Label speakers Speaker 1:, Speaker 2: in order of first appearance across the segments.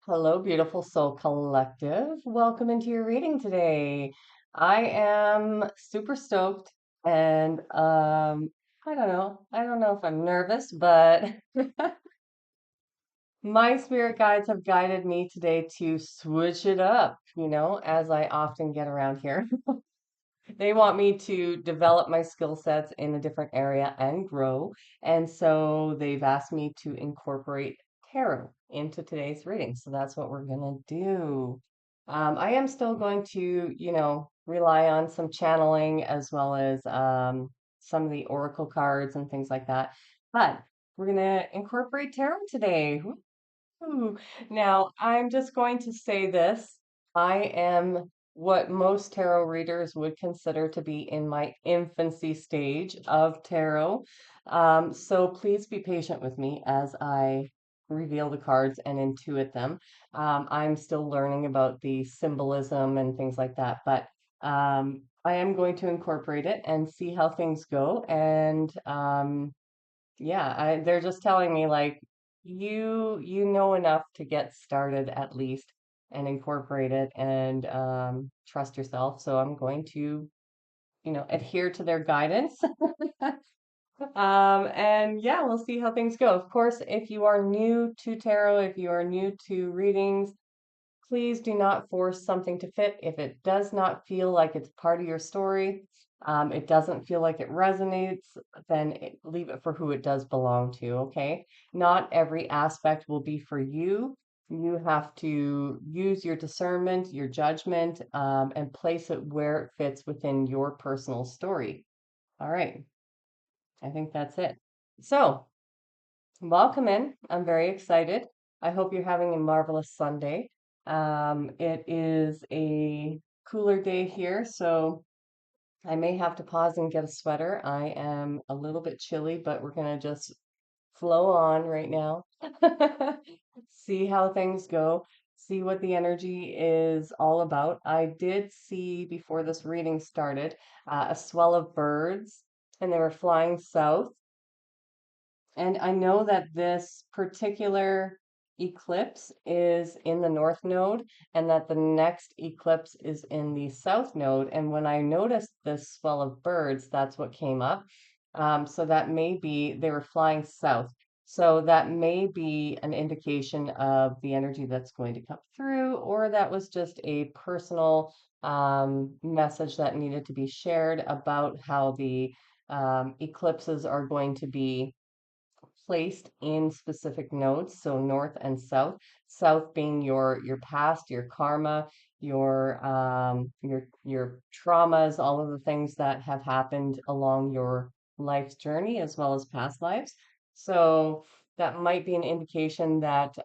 Speaker 1: Hello, beautiful soul collective. Welcome into your reading today. I am super stoked and I don't know if I'm nervous, but my spirit guides have guided me today to switch it up, as I often get around here. They want me to develop my skill sets in a different area and grow. And so they've asked me to incorporate tarot into today's reading. So that's what we're going to do. I am still going to, rely on some channeling as well as some of the oracle cards and things like that. But we're going to incorporate tarot today. Ooh. Now, I'm just going to say this. I am what most tarot readers would consider to be in my infancy stage of tarot. So please be patient with me as I reveal the cards and intuit them. I'm still learning about the symbolism and things like that, but I am going to incorporate it and see how things go. And yeah, they're just telling me like you know enough to get started at least and incorporate it and trust yourself. So I'm going to, adhere to their guidance. And yeah, we'll see how things go. Of course, if you are new to tarot, if you are new to readings, please do not force something to fit. If it does not feel like it's part of your story, it doesn't feel like it resonates, then leave it for who it does belong to, okay? Not every aspect will be for you. You have to use your discernment, your judgment, and place it where it fits within your personal story. All right, I think that's it. So, welcome in. I'm very excited. I hope you're having a marvelous Sunday. It is a cooler day here, so I may have to pause and get a sweater. I am a little bit chilly, but we're gonna just flow on right now. See how things go, see what the energy is all about. I did see before this reading started a swell of birds, and they were flying south. And I know that this particular eclipse is in the north node and that the next eclipse is in the south node. And when I noticed this swell of birds, that's what came up. So that may be they were flying south. So that may be an indication of the energy that's going to come through, or that was just a personal message that needed to be shared about how the eclipses are going to be placed in specific nodes, so north and south. South being your past, your karma, your traumas, all of the things that have happened along your life's journey as well as past lives. So that might be an indication that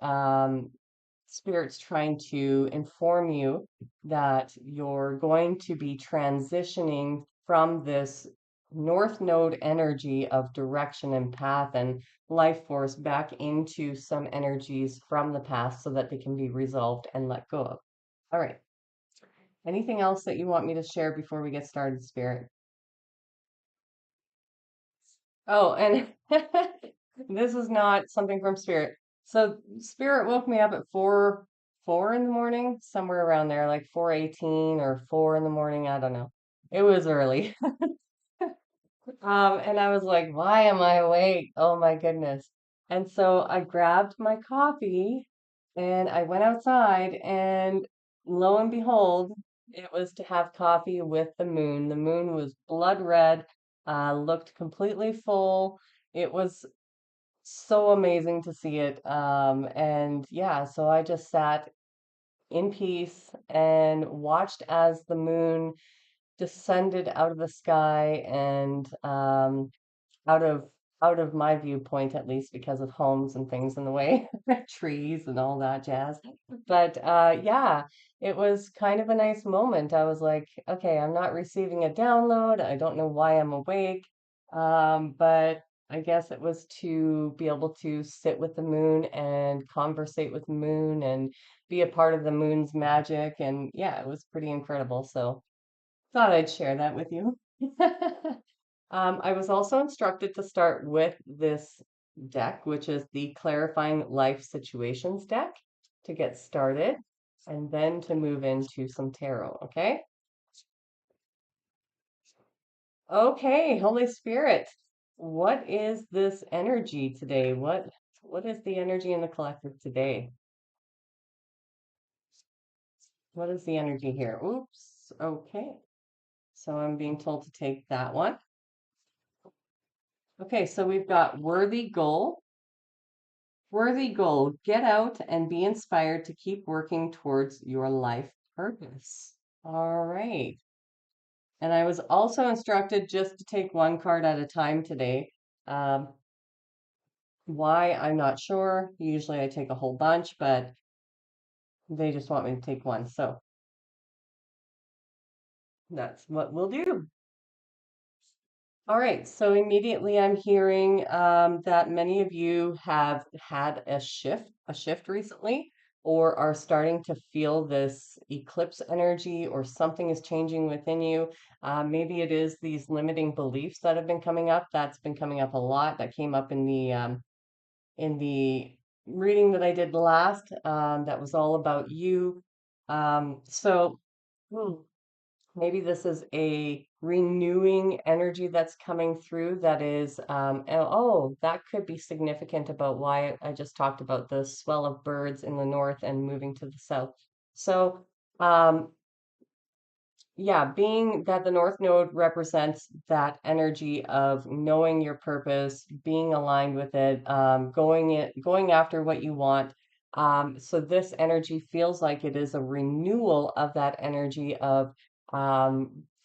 Speaker 1: Spirit's trying to inform you that you're going to be transitioning from this North Node energy of direction and path and life force back into some energies from the past so that they can be resolved and let go of. All right. Anything else that you want me to share before we get started, Spirit? Oh, and this is not something from Spirit. So Spirit woke me up at four in the morning, somewhere around there, like 4:18 or 4 in the morning. I don't know. It was early. And I was like, why am I awake? Oh my goodness. And so I grabbed my coffee and I went outside, and lo and behold, it was to have coffee with the moon. The moon was blood red, looked completely full. It was so amazing to see it. And yeah, so I just sat in peace and watched as the moon descended out of the sky and out of out of my viewpoint at least because of homes and things in the way, trees and all that jazz. But yeah, it was kind of a nice moment. I was like, okay, I'm not receiving a download. I don't know why I'm awake. But I guess it was to be able to sit with the moon and conversate with the moon and be a part of the moon's magic. And yeah, it was pretty incredible. So thought I'd share that with you. I was also instructed to start with this deck, which is the Clarifying Life Situations deck. to get started and then to move into some tarot, okay? Okay, Holy Spirit, what is this energy today? What is the energy in the collective today? What is the energy here? Oops. Okay. So I'm being told to take that one. Okay, so we've got worthy goal. Worthy goal. Get out and be inspired to keep working towards your life purpose. All right. And I was also instructed just to take one card at a time today. Um, why, I'm not sure. Usually I take a whole bunch, but they just want me to take one. So that's what we'll do. All right, so immediately I'm hearing that many of you have had a shift recently, or are starting to feel this eclipse energy, or something is changing within you. Maybe it is these limiting beliefs that have been coming up. That's been coming up a lot. That came up in the reading that I did last. That was all about you. So. Hmm, maybe this is a renewing energy that's coming through that is, oh, that could be significant about why I just talked about the swell of birds in the north and moving to the south. So, um, yeah, being that the North Node represents that energy of knowing your purpose, being aligned with it, going after what you want. So this energy feels like it is a renewal of that energy of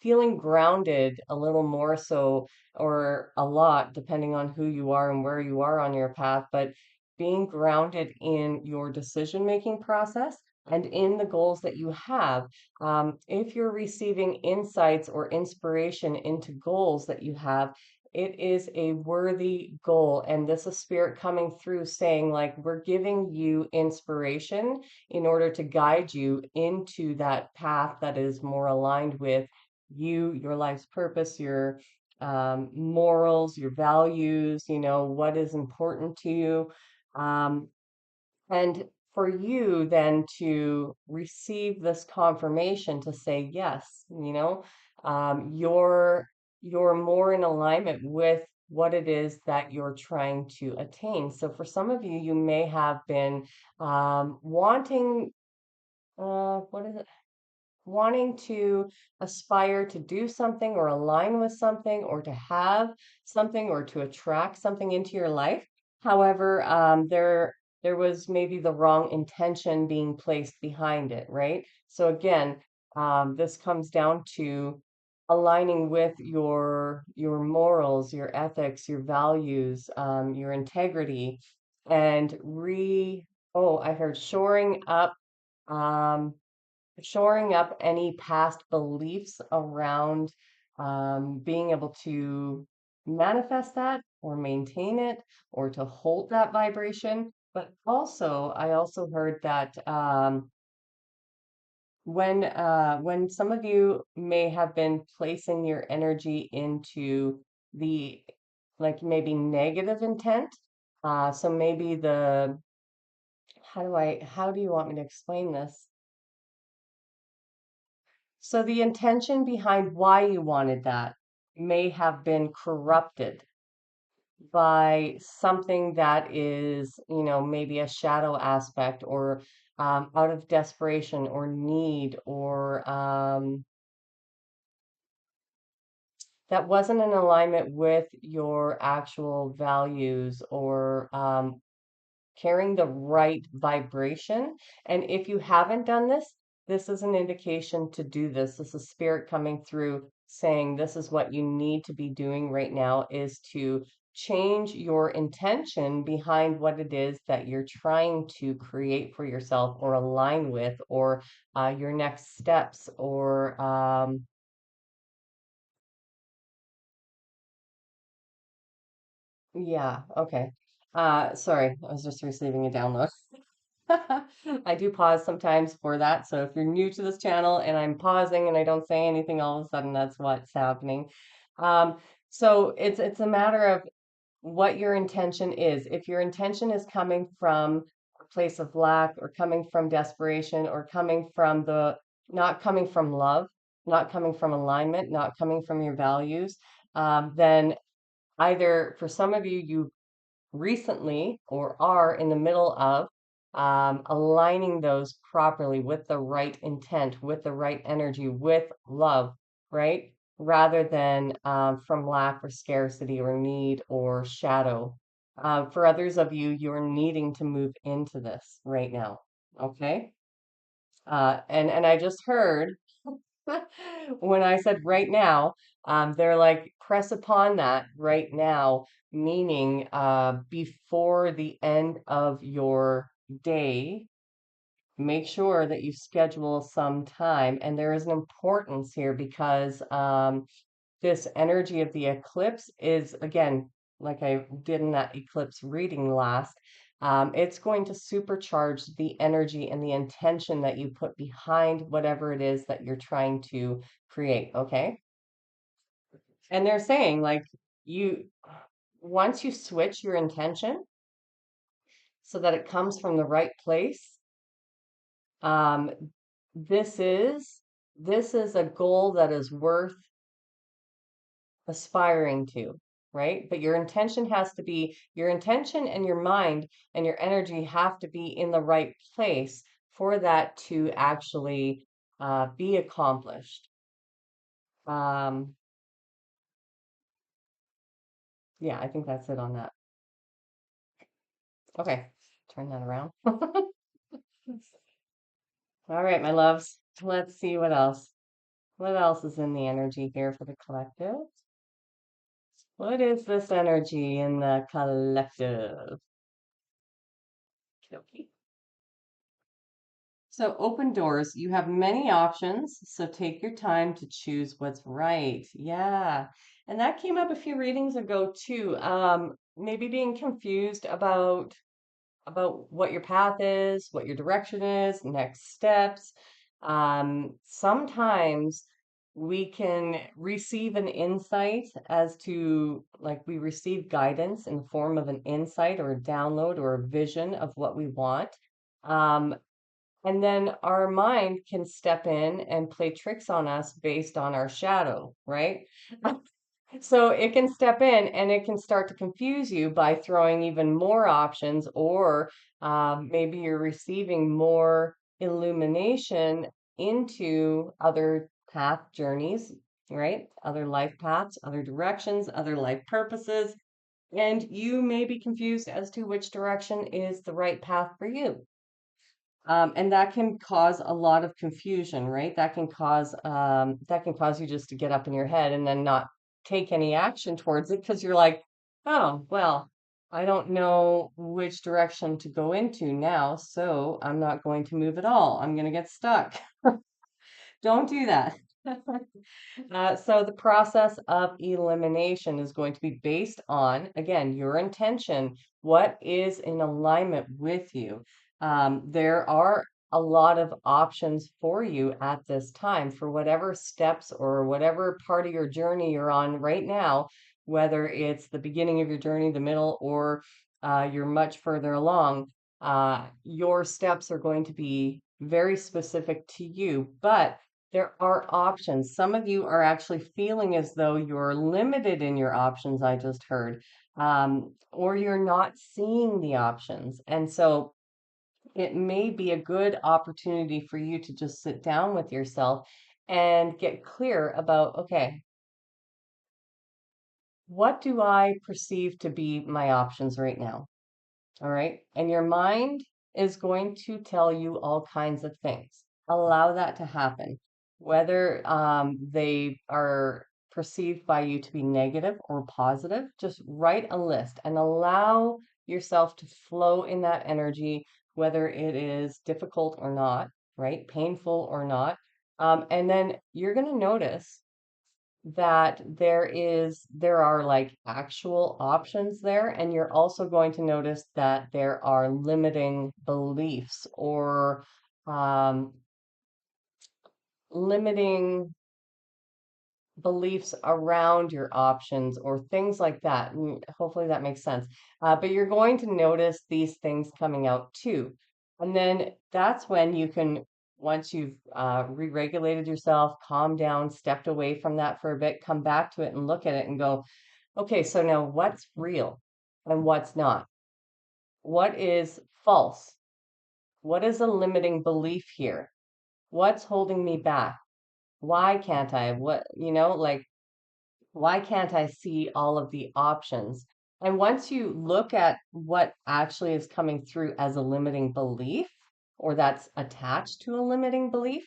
Speaker 1: feeling grounded a little more so, or a lot, depending on who you are and where you are on your path, but being grounded in your decision-making process and in the goals that you have. If you're receiving insights or inspiration into goals that you have, it is a worthy goal. And this is spirit coming through saying, like, we're giving you inspiration in order to guide you into that path that is more aligned with you, your life's purpose, your morals, your values, what is important to you. Um, and for you then to receive this confirmation to say yes, you're more in alignment with what it is that you're trying to attain. So for some of you, you may have been wanting, what is it? Wanting to aspire to do something or align with something or to have something or to attract something into your life. However, there was maybe the wrong intention being placed behind it, right? So again, this comes down to aligning with your morals, your ethics, your values, your integrity, and I heard um, shoring up any past beliefs around being able to manifest that or maintain it or to hold that vibration. But also, I also heard that when some of you may have been placing your energy into the like maybe negative intent. So maybe how do you want me to explain this? So the intention behind why you wanted that may have been corrupted by something that is, maybe a shadow aspect or out of desperation or need or that wasn't in alignment with your actual values or carrying the right vibration. And if you haven't done this, this is an indication to do this. This is spirit coming through saying this is what you need to be doing right now is to change your intention behind what it is that you're trying to create for yourself or align with or your next steps or yeah, okay. Sorry, I was just receiving a download. I do pause sometimes for that. So if you're new to this channel and I'm pausing and I don't say anything, all of a sudden that's what's happening. Um, so it's a matter of what your intention is. If your intention is coming from a place of lack or coming from desperation or coming from the not coming from love, not coming from alignment, not coming from your values, then either for some of you, you recently or are in the middle of aligning those properly with the right intent, with the right energy, with love, right? Rather than from lack or scarcity or need or shadow. For others of you, you're needing to move into this right now. Okay. And I just heard when I said right now, they're like, press upon that right now, meaning before the end of your day, make sure that you schedule some time. And there is an importance here because this energy of the eclipse is, again, like I did in that eclipse reading last, it's going to supercharge the energy and the intention that you put behind whatever it is that you're trying to create. Okay. And they're saying, like, you, once you switch your intention so that it comes from the right place, um, this is this is a goal that is worth aspiring to, right? But your intention has to be your intention and your mind and your energy have to be in the right place for that to actually be accomplished. Um, yeah, I think that's it on that. Okay, turn that around. All right, my loves. Let's see what else. What else is in the energy here for the collective? What is this energy in the collective? Okay. So open doors, you have many options, so take your time to choose what's right. Yeah. And that came up a few readings ago too. Maybe being confused about what your path is, what your direction is, next steps. Sometimes we can receive an insight as to, like, we receive guidance in the form of an insight or a download or a vision of what we want. Um, and then our mind can step in and play tricks on us based on our shadow, right? So it can step in and it can start to confuse you by throwing even more options, or maybe you're receiving more illumination into other path journeys, right? Other life paths, other directions, other life purposes. And you may be confused as to which direction is the right path for you. And that can cause a lot of confusion, right? That can cause you just to get up in your head and then not take any action towards it because you're like, oh, well, I don't know which direction to go into now, so I'm not going to move at all. I'm going to get stuck. Don't do that. So the process of elimination is going to be based on, again, your intention. What is in alignment with you? There are a lot of options for you at this time for whatever steps or whatever part of your journey you're on right now, whether it's the beginning of your journey, the middle, or you're much further along. Your steps are going to be very specific to you, but there are options. Some of you are actually feeling as though you're limited in your options, I just heard, or you're not seeing the options. And so it may be a good opportunity for you to just sit down with yourself and get clear about, okay, what do I perceive to be my options right now? All right. And your mind is going to tell you all kinds of things. Allow that to happen, whether they are perceived by you to be negative or positive. Just write a list and allow yourself to flow in that energy, whether it is difficult or not, right? Painful or not. And then you're going to notice that there are like actual options there, and you're also going to notice that there are limiting beliefs or um limiting beliefs around your options or things like that. Hopefully that makes sense. But you're going to notice these things coming out too. And then that's when you can, once you've re-regulated yourself, calmed down, stepped away from that for a bit, come back to it and look at it and go, okay, so now what's real and what's not? What is false? What is a limiting belief here? What's holding me back? Why can't I? What, like, why can't I see all of the options? And once you look at what actually is coming through as a limiting belief, or that's attached to a limiting belief,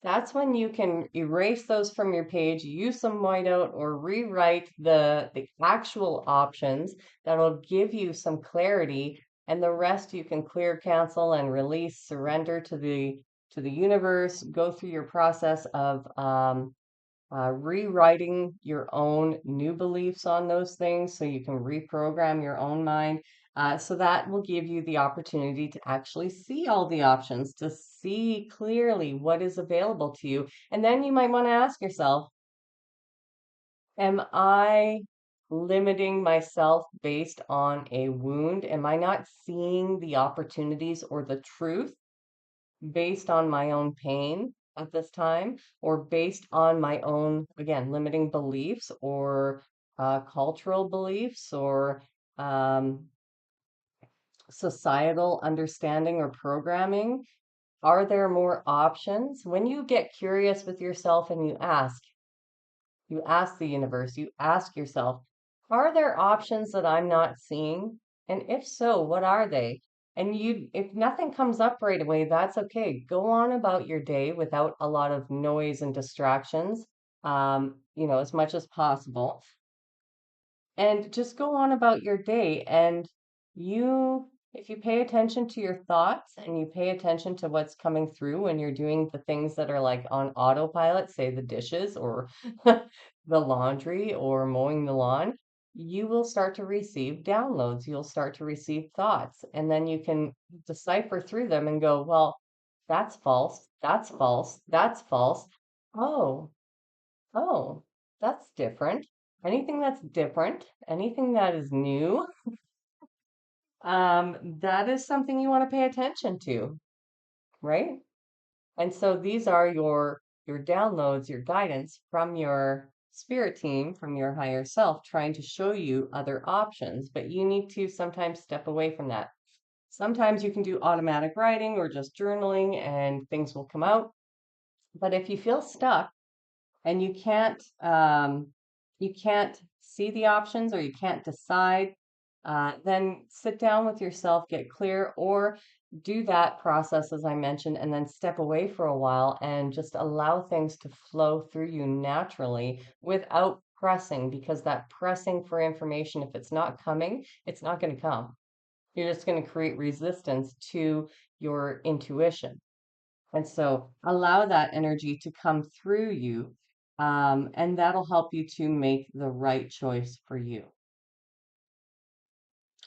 Speaker 1: that's when you can erase those from your page, use some whiteout, or rewrite the actual options that'll give you some clarity, and the rest you can clear, cancel, and release, surrender to the universe, go through your process of rewriting your own new beliefs on those things so you can reprogram your own mind. So that will give you the opportunity to actually see all the options, to see clearly what is available to you. And then you might want to ask yourself, am I limiting myself based on a wound? Am I not seeing the opportunities or the truth based on my own pain at this time, or based on my own, again, limiting beliefs or cultural beliefs or um, societal understanding or programming? Are there more options? When you get curious with yourself and you ask the universe, you ask yourself, are there options that I'm not seeing? And if so, what are they? And if nothing comes up right away, that's okay. Go on about your day without a lot of noise and distractions, as much as possible, and just go on about your day. And if you pay attention to your thoughts and you pay attention to what's coming through when you're doing the things that are like on autopilot, say the dishes or the laundry or mowing the lawn, you will start to receive downloads. You'll start to receive thoughts, and then you can decipher through them and go, well, that's false. That's false. That's false. Oh, oh, that's different. Anything that's different, anything that is new, that is something you want to pay attention to, right? And so these are your downloads, your guidance from your spirit team, from your higher self, trying to show you other options, but you need to sometimes step away from that. Sometimes you can do automatic writing or just journaling and things will come out. But if you feel stuck, and you can't see the options or you can't decide, then sit down with yourself, get clear, or do that process as I mentioned, and then step away for a while and just allow things to flow through you naturally without pressing, because that pressing for information, if it's not coming, it's not going to come. You're just going to create resistance to your intuition. And so allow that energy to come through you, and that'll help you to make the right choice for you.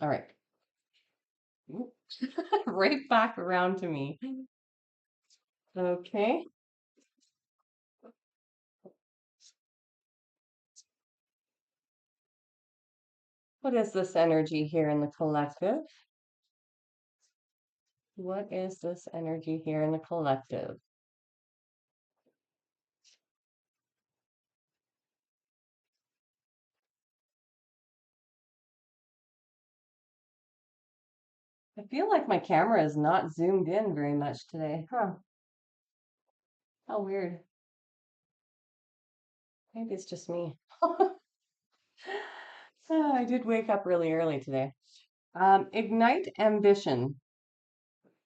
Speaker 1: All right. Oop. Right back around to me. Okay. What is this energy here in the collective? What is this energy here in the collective? I feel like my camera is not zoomed in very much today. Huh. How weird. Maybe it's just me. I did wake up really early today. Ignite ambition.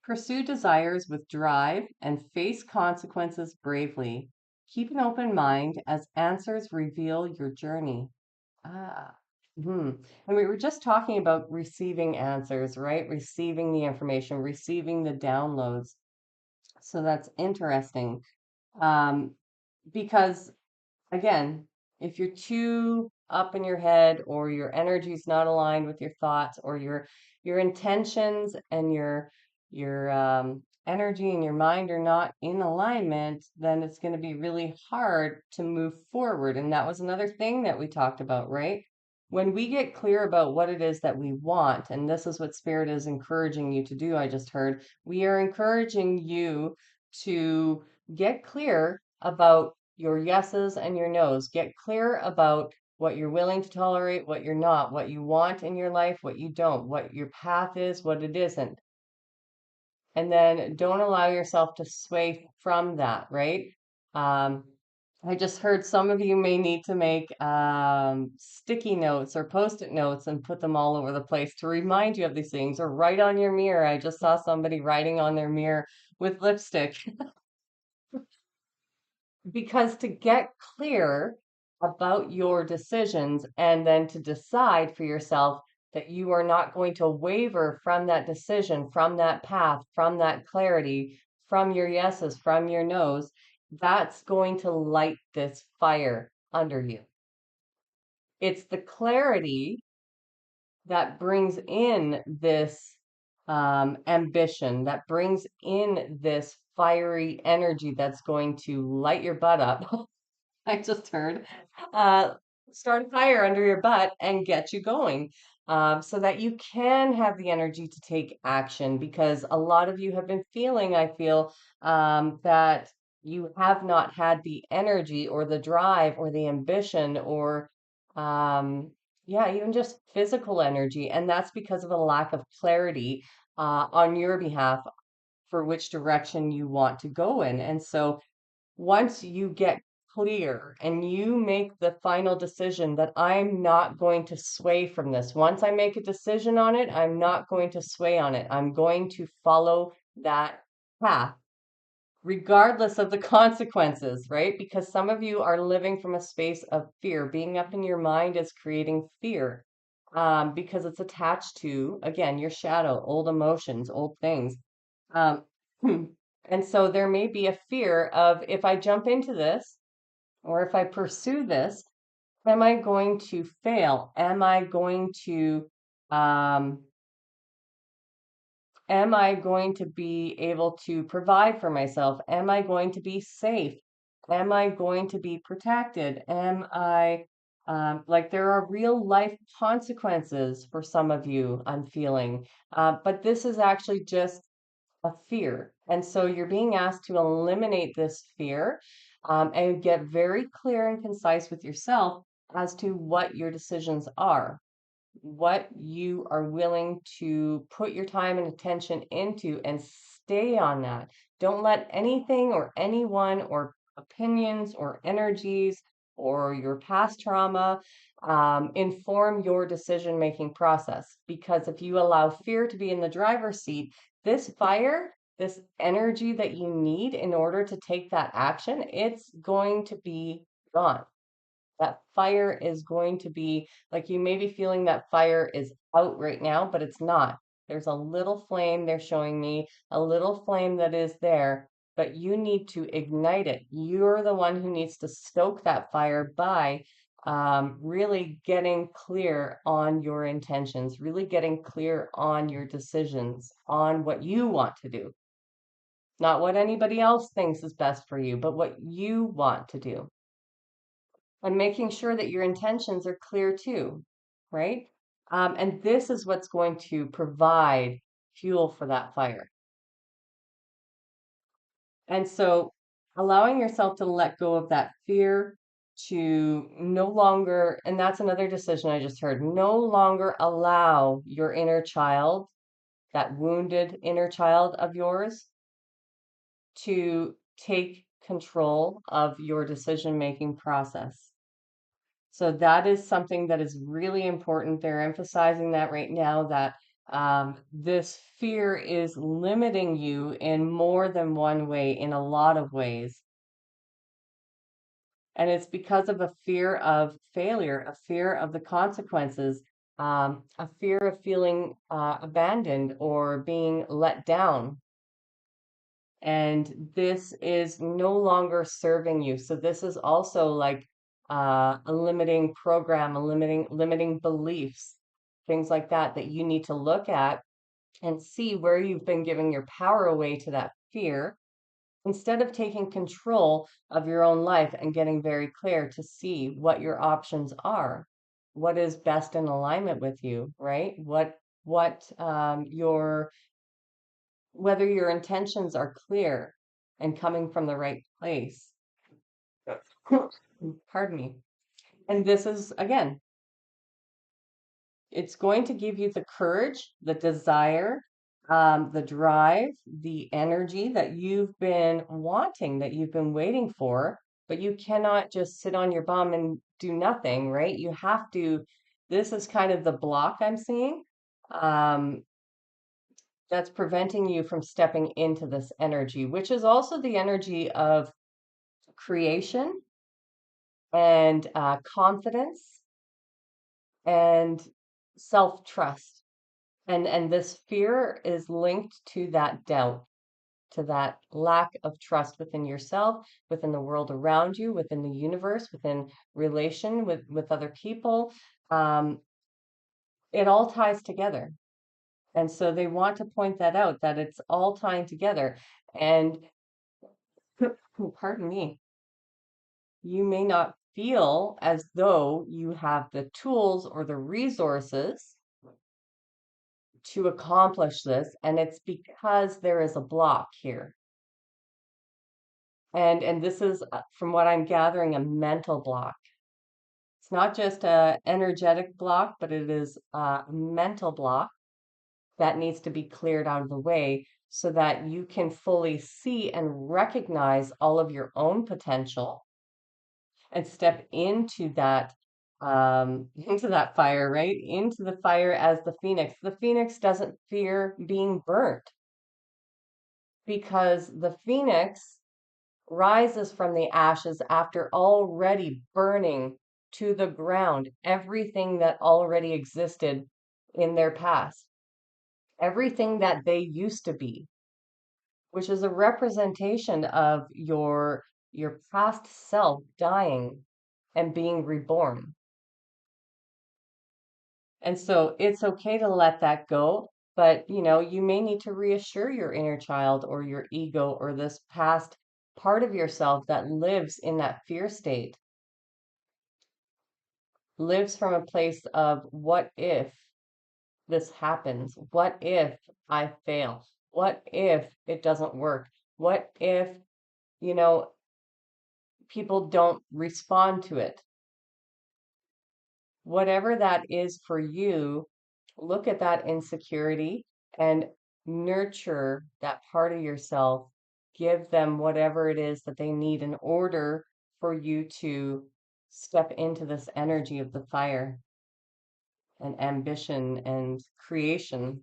Speaker 1: Pursue desires with drive and face consequences bravely. Keep an open mind as answers reveal your journey. Ah. Hmm. And we were just talking about receiving answers, right? Receiving the information, receiving the downloads. So that's interesting. Um, because again, if you're too up in your head or your energy's not aligned with your thoughts or your intentions and your energy and your mind are not in alignment, then it's going to be really hard to move forward. And that was another thing that we talked about, right? When we get clear about what it is that we want, and this is what Spirit is encouraging you to do, I just heard, we are encouraging you to get clear about your yeses and your nos. Get clear about what you're willing to tolerate, what you're not, what you want in your life, what you don't, what your path is, what it isn't. And then don't allow yourself to sway from that, right? Um, I just heard some of you may need to make sticky notes or post-it notes and put them all over the place to remind you of these things, or write on your mirror. I just saw somebody writing on their mirror with lipstick. Because to get clear about your decisions and then to decide for yourself that you are not going to waver from that decision, from that path, from that clarity, from your yeses, from your nos, that's going to light this fire under you. It's the clarity that brings in this ambition, that brings in this fiery energy that's going to light your butt up. I just heard, uh, start a fire under your butt and get you going, so that you can have the energy to take action. Because a lot of you have been feeling, I feel, that you have not had the energy or the drive or the ambition or, um, yeah, even just physical energy. And that's because of a lack of clarity, on your behalf for which direction you want to go in. And so, once you get clear and you make the final decision that I'm not going to sway from this, once I make a decision on it, I'm not going to sway on it. I'm going to follow that path, regardless of the consequences, right? Because some of you are living from a space of fear. Being up in your mind is creating fear, because it's attached to, again, your shadow, old emotions, old things. Um, and so there may be a fear of, if I jump into this or if I pursue this, am I going to fail? Um, am I going to be able to provide for myself? Am I going to be safe? Am I going to be protected? Am I, like, there are real life consequences for some of you, I'm feeling. But this is actually just a fear. And so you're being asked to eliminate this fear, and get very clear and concise with yourself as to what your decisions are, what you are willing to put your time and attention into, and stay on that. Don't let anything or anyone or opinions or energies or your past trauma, inform your decision making process. Because if you allow fear to be in the driver's seat, this fire, this energy that you need in order to take that action, it's going to be gone. That fire is going to be, like, you may be feeling that fire is out right now, but it's not. There's a little flame they're showing me, a little flame that is there, but you need to ignite it. You're the one who needs to stoke that fire by, really getting clear on your intentions, really getting clear on your decisions, on what you want to do. Not what anybody else thinks is best for you, but what you want to do. And making sure that your intentions are clear too, right? And this is what's going to provide fuel for that fire. And so allowing yourself to let go of that fear, to no longer, and that's another decision I just heard, no longer allow your inner child, that wounded inner child of yours, to take control of your decision making process. So that is something that is really important. They're emphasizing that right now, that this fear is limiting you in more than one way, in a lot of ways. And it's because of a fear of failure, a fear of the consequences, a fear of feeling abandoned or being let down. And this is no longer serving you. So this is also like a limiting program, a limiting beliefs, things like that that you need to look at and see where you've been giving your power away to that fear instead of taking control of your own life and getting very clear to see what your options are, what is best in alignment with you, right? Your whether your intentions are clear and coming from the right place. Pardon me. And this is, again, it's going to give you the courage, the desire, the drive, the energy that you've been wanting, that you've been waiting for, but you cannot just sit on your bum and do nothing, right? You have to, this is kind of the block I'm seeing, um, that's preventing you from stepping into this energy, which is also the energy of creation and confidence and self-trust. And this fear is linked to that doubt, to that lack of trust within yourself, within the world around you, within the universe, within relation with other people. Um, it all ties together. And so they want to point that out, that it's all tying together. And pardon me, you may not feel as though you have the tools or the resources to accomplish this, and it's because there is a block here. And this is, from what I'm gathering, a mental block. It's not just a energetic block, but it is a mental block that needs to be cleared out of the way so that you can fully see and recognize all of your own potential and step into that into that fire, right? Into the fire as the phoenix. The phoenix doesn't fear being burnt because the phoenix rises from the ashes after already burning to the ground everything that already existed in their past, everything that they used to be, which is a representation of your past self dying and being reborn. And so it's okay to let that go, but you may need to reassure your inner child or your ego or this past part of yourself that lives in that fear state, lives from a place of what if this happens? What if I fail? What if it doesn't work? What if, you know, people don't respond to it? Whatever that is for you, look at that insecurity and nurture that part of yourself. Give them whatever it is that they need in order for you to step into this energy of the fire and ambition and creation.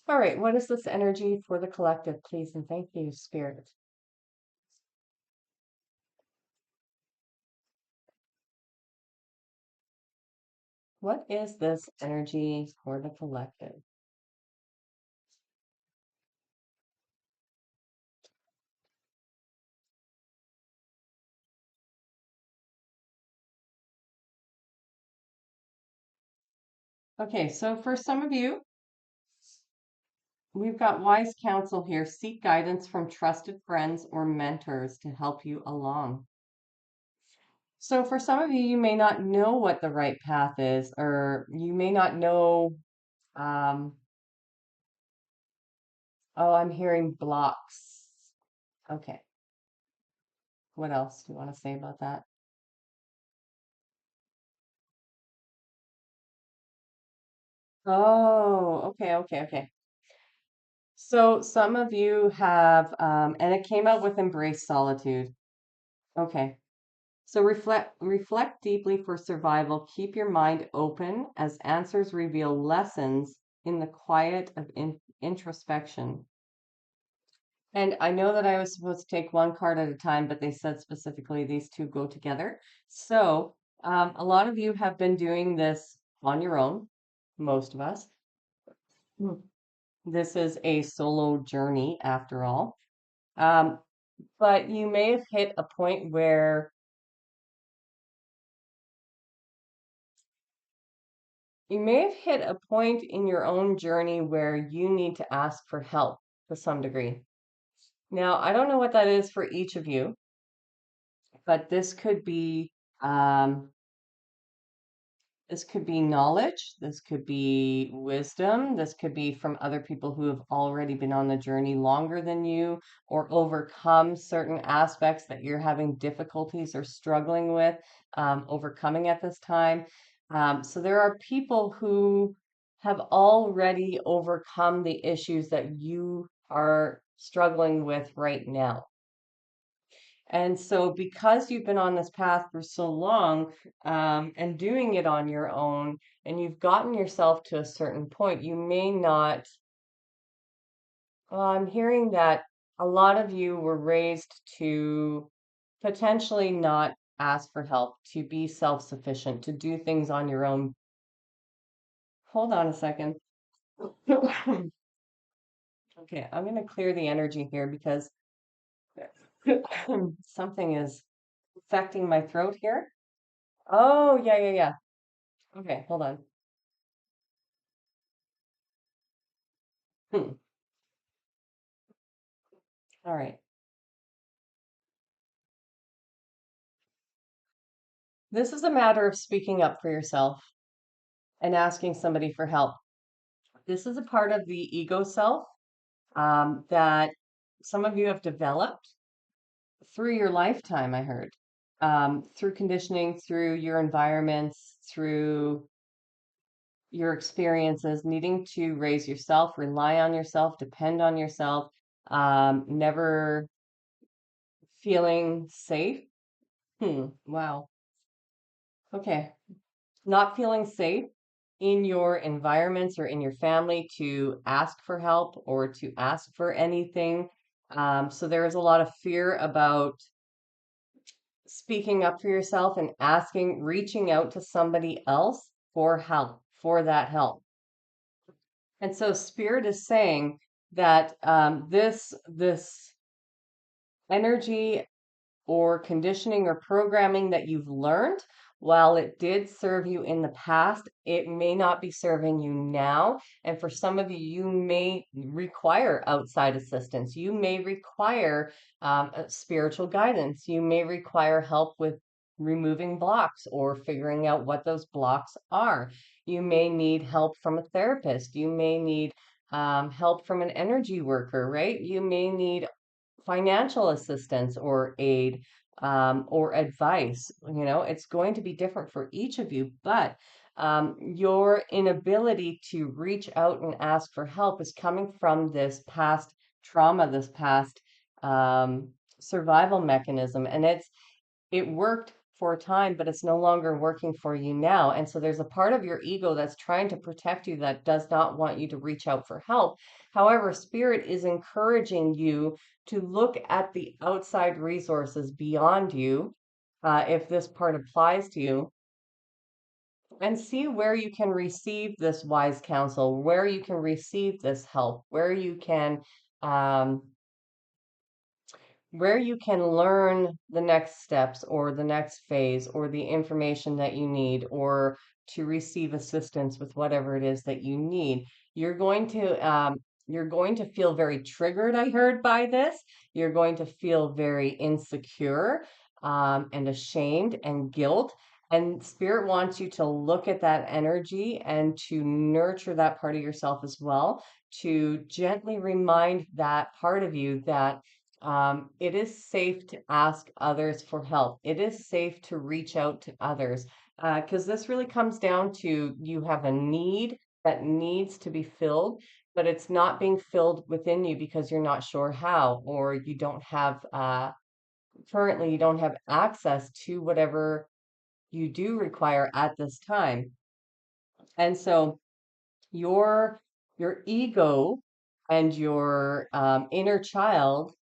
Speaker 1: All right, what is this energy for the collective, please? And thank you, Spirit. What is this energy for the collective? Okay, so for some of you, we've got wise counsel here. Seek guidance from trusted friends or mentors to help you along. So for some of you, you may not know what the right path is, or you may not know, um, oh, I'm hearing blocks. Okay. What else do you want to say about that? Oh, okay, okay, okay. So some of you have, and it came out with embrace solitude. Okay. So reflect deeply for survival. Keep your mind open as answers reveal lessons in the quiet of introspection. And I know that I was supposed to take one card at a time, but they said specifically these two go together. So a lot of you have been doing this on your own, most of us. Hmm. This is a solo journey after all. Um, but you may have hit a point where You may have hit a point in your own journey where you need to ask for help to some degree. Now, I don't know what that is for each of you, but um, this could be knowledge, this could be wisdom, this could be from other people who have already been on the journey longer than you or overcome certain aspects that you're having difficulties or struggling with overcoming at this time. So there are people who have already overcome the issues that you are struggling with right now. And so, because you've been on this path for so long, and doing it on your own, and you've gotten yourself to a certain point, you may not. Well, I'm hearing that a lot of you were raised to potentially not ask for help, to be self-sufficient, to do things on your own. Hold on a second. Okay, I'm going to clear the energy here because something is affecting my throat here. Oh, yeah, yeah, yeah. Okay, hold on. Hmm. All right. This is a matter of speaking up for yourself and asking somebody for help. This is a part of the ego self that some of you have developed through your lifetime, I heard, through conditioning, through your environments, through your experiences, needing to raise yourself, rely on yourself, depend on yourself, never feeling safe. Wow. Okay. Not feeling safe in your environments or in your family to ask for help or to ask for anything. So there is a lot of fear about speaking up for yourself and asking, reaching out to somebody else for help, for that help. And so Spirit is saying that this energy or conditioning or programming that you've learned, while it did serve you in the past, it may not be serving you now. And for some of you, you may require outside assistance. You may require spiritual guidance. You may require help with removing blocks or figuring out what those blocks are. You may need help from a therapist. You may need help from an energy worker, right? You may need financial assistance or aid or advice. You know, it's going to be different for each of you, but your inability to reach out and ask for help is coming from this past trauma, this past um, survival mechanism. And it worked for a time, but it's no longer working for you now. And so there's a part of your ego that's trying to protect you that does not want you to reach out for help. However, Spirit is encouraging you to look at the outside resources beyond you, if this part applies to you, and see where you can receive this wise counsel, where you can receive this help, um, where you can learn the next steps or the next phase or the information that you need or to receive assistance with whatever it is that you need. You're going to feel very triggered, I heard, by this. You're going to feel very insecure and ashamed and guilt. And Spirit wants you to look at that energy and to nurture that part of yourself as well, to gently remind that part of you that it is safe to ask others for help. It is safe to reach out to others because this really comes down to you have a need that needs to be filled, but it's not being filled within you because you're not sure how, or you don't have, currently, you don't have access to whatever you do require at this time. And so, your your ego and your inner child,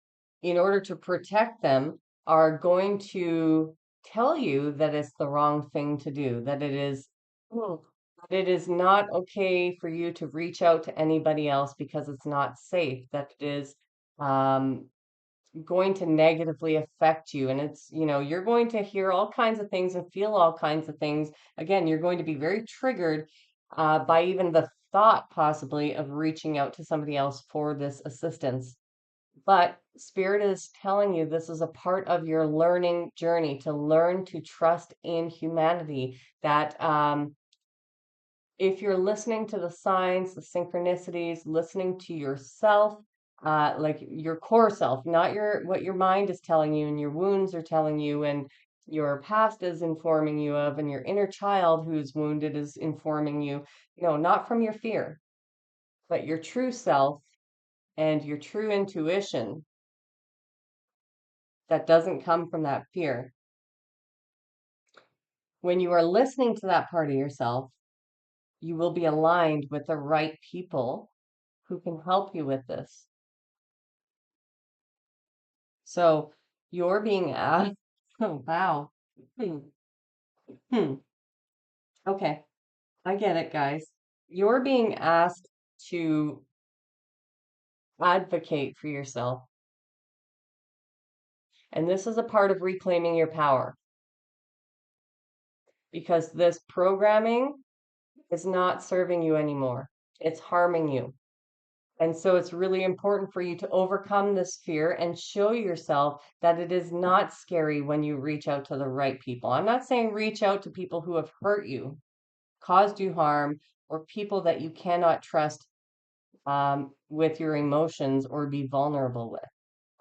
Speaker 1: in order to protect them, are going to tell you that it's the wrong thing to do, that Mm. that it is not okay for you to reach out to anybody else because it's not safe, that it is um, going to negatively affect you. And you're going to hear all kinds of things and feel all kinds of things. Again, you're going to be very triggered by even the thought possibly of reaching out to somebody else for this assistance. But Spirit is telling you this is a part of your learning journey to learn to trust in humanity. That if you're listening to the signs, the synchronicities, listening to yourself, like your core self, not what your mind is telling you and your wounds are telling you and your past is informing you of, and your inner child who's wounded is informing you, not from your fear, but your true self and your true intuition that doesn't come from that fear. When you are listening to that part of yourself, you will be aligned with the right people who can help you with this. So you're being asked, oh, wow. Hmm. Hmm. Okay. I get it, guys. You're being asked to advocate for yourself. And this is a part of reclaiming your power because this programming is not serving you anymore. It's harming you. And so it's really important for you to overcome this fear and show yourself that it is not scary when you reach out to the right people. I'm not saying reach out to people who have hurt you, caused you harm, or people that you cannot trust with your emotions or be vulnerable with.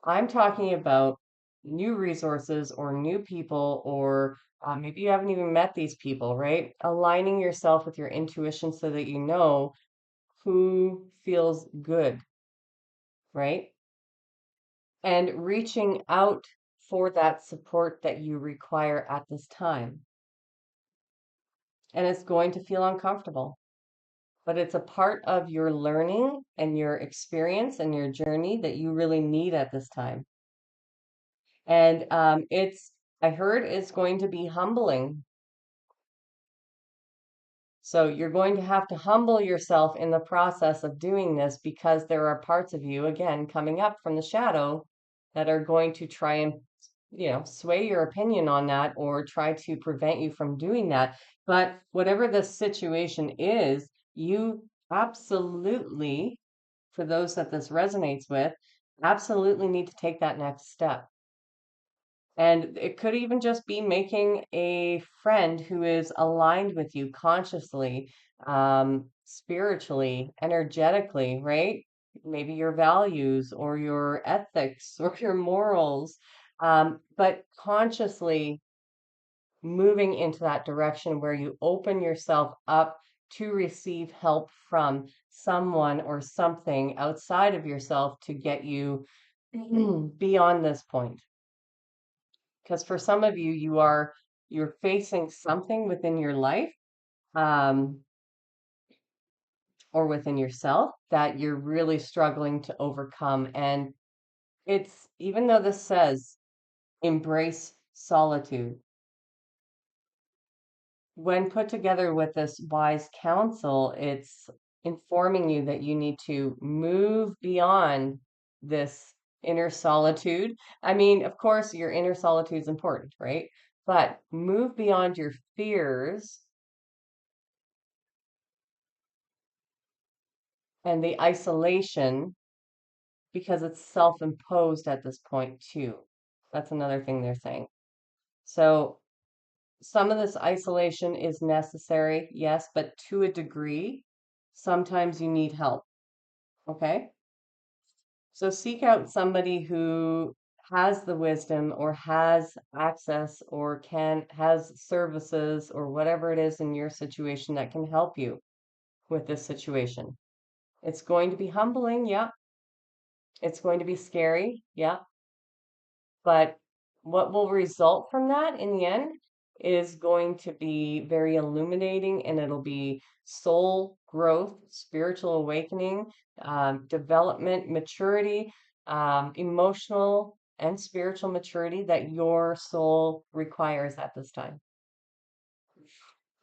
Speaker 1: I'm talking about new resources or new people, or maybe you haven't even met these people, right? Aligning yourself with your intuition so that you know who feels good, right? And reaching out for that support that you require at this time. And it's going to feel uncomfortable, but it's a part of your learning and your experience and your journey that you really need at this time. And I heard it's going to be humbling. So you're going to have to humble yourself in the process of doing this because there are parts of you, again, coming up from the shadow that are going to try and, sway your opinion on that or try to prevent you from doing that. But whatever the situation is, you absolutely, for those that this resonates with, absolutely need to take that next step. And it could even just be making a friend who is aligned with you consciously, spiritually, energetically, right? Maybe your values or your ethics or your morals, but consciously moving into that direction where you open yourself up to receive help from someone or something outside of yourself to get you beyond this point. Because for some of you, you're facing something within your life, um, or within yourself that you're really struggling to overcome. And it's, even though this says embrace solitude, when put together with this wise counsel, it's informing you that you need to move beyond this inner solitude. I mean, of course, your inner solitude is important, right? But move beyond your fears and the isolation because it's self-imposed at this point too. That's another thing they're saying. So some of this isolation is necessary, yes, but to a degree, sometimes you need help. Okay? So seek out somebody who has the wisdom or has access or has services or whatever it is in your situation that can help you with this situation. It's going to be humbling, yeah. It's going to be scary, yeah. But what will result from that in the end is going to be very illuminating, and it'll be soul growth, spiritual awakening, development, maturity, emotional and spiritual maturity that your soul requires at this time.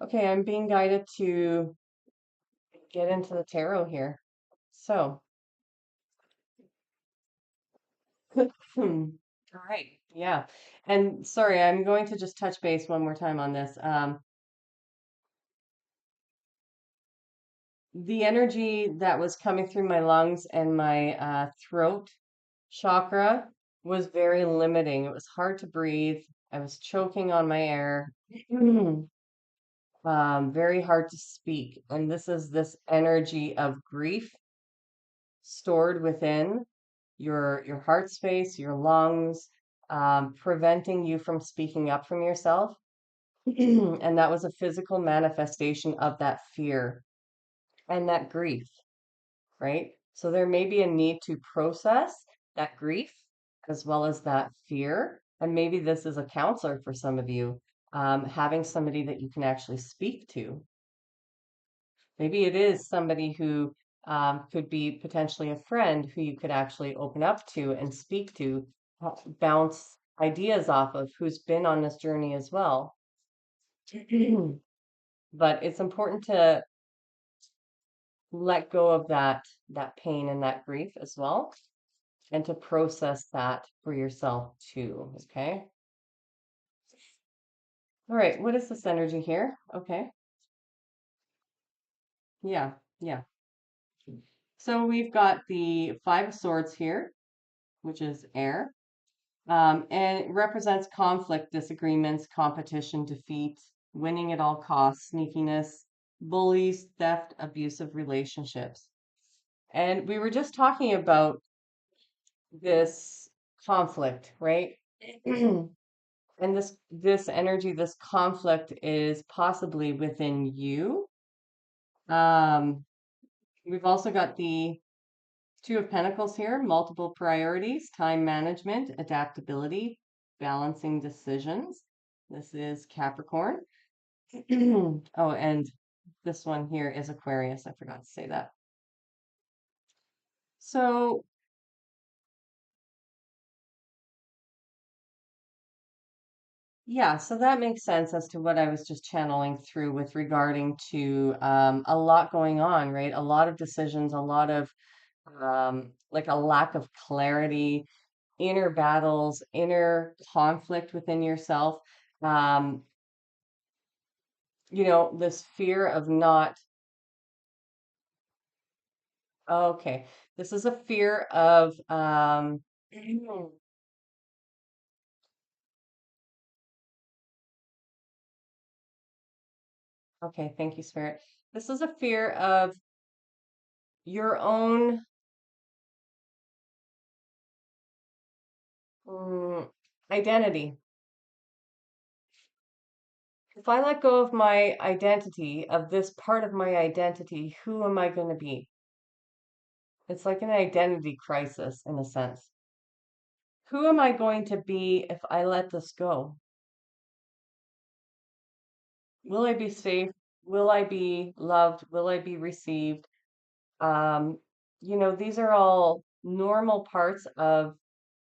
Speaker 1: Okay, I'm being guided to get into the tarot here. So, all right, yeah. And sorry, I'm going to just touch base one more time on this. the energy that was coming through my lungs and my throat chakra was very limiting. It was hard to breathe. I was choking on my air. Very hard to speak. And this is this energy of grief stored within your heart space, your lungs, preventing you from speaking up from yourself. And that was a physical manifestation of that fear and that grief, right? So there may be a need to process that grief as well as that fear. And maybe this is a counselor for some of you, having somebody that you can actually speak to. Maybe it is somebody who could be potentially a friend who you could actually open up to and speak to, bounce ideas off of, who's been on this journey as well. But it's important to let go of that pain and that grief as well, and to process that for yourself too. Okay. All right. What is this energy here? Okay. Yeah. Yeah. So we've got the Five of Swords here, which is air. And it represents conflict, disagreements, competition, defeat, winning at all costs, sneakiness, bullies, theft, abusive relationships. And we were just talking about this conflict, right? And this energy, this conflict is possibly within you. Um, we've also got the Two of Pentacles here, multiple priorities, time management, adaptability, balancing decisions. This is Capricorn. Oh, and this one here is Aquarius. I forgot to say that. So, yeah, so that makes sense as to what I was just channeling through with regarding to a lot going on, right? A lot of decisions, a lot of like a lack of clarity, inner battles, inner conflict within yourself. Um, this fear of not, okay, this is a fear of, okay, thank you, Spirit. This is a fear of your own mm, identity. If I let go of my identity, of this part of my identity, who am I going to be? It's like an identity crisis in a sense. Who am I going to be if I let this go? Will I be safe? Will I be loved? Will I be received? Um, these are all normal parts of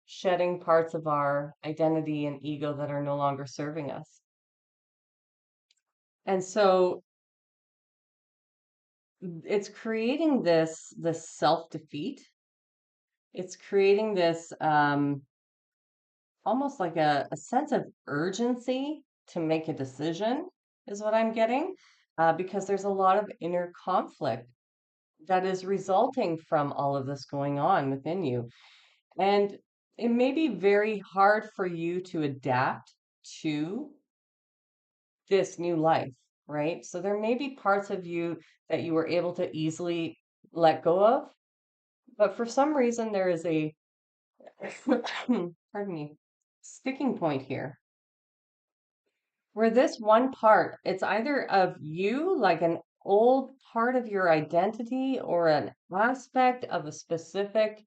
Speaker 1: shedding parts of our identity and ego that are no longer serving us. And so it's creating this self-defeat. It's creating this almost like a sense of urgency to make a decision, is what I'm getting, because there's a lot of inner conflict that is resulting from all of this going on within you. And it may be very hard for you to adapt to this new life, right? So there may be parts of you that you were able to easily let go of, but for some reason there is a, pardon me, sticking point here where this one part, it's either of you, like an old part of your identity, or an aspect of a specific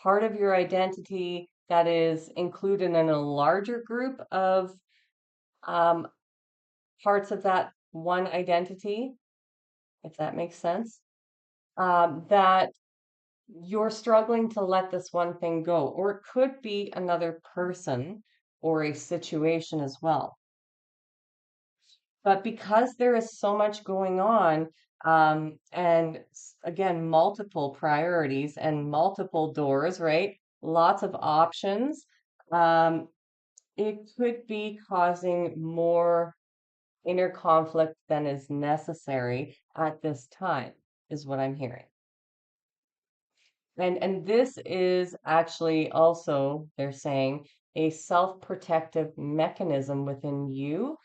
Speaker 1: part of your identity that is included in a larger group of um, parts of that one identity, if that makes sense, that you're struggling to let this one thing go, or it could be another person or a situation as well. But because there is so much going on, and again, multiple priorities and multiple doors, right? Lots of options. Um, it could be causing more inner conflict than is necessary at this time. is what I'm hearing. And this is actually also, they're saying, a self-protective mechanism within you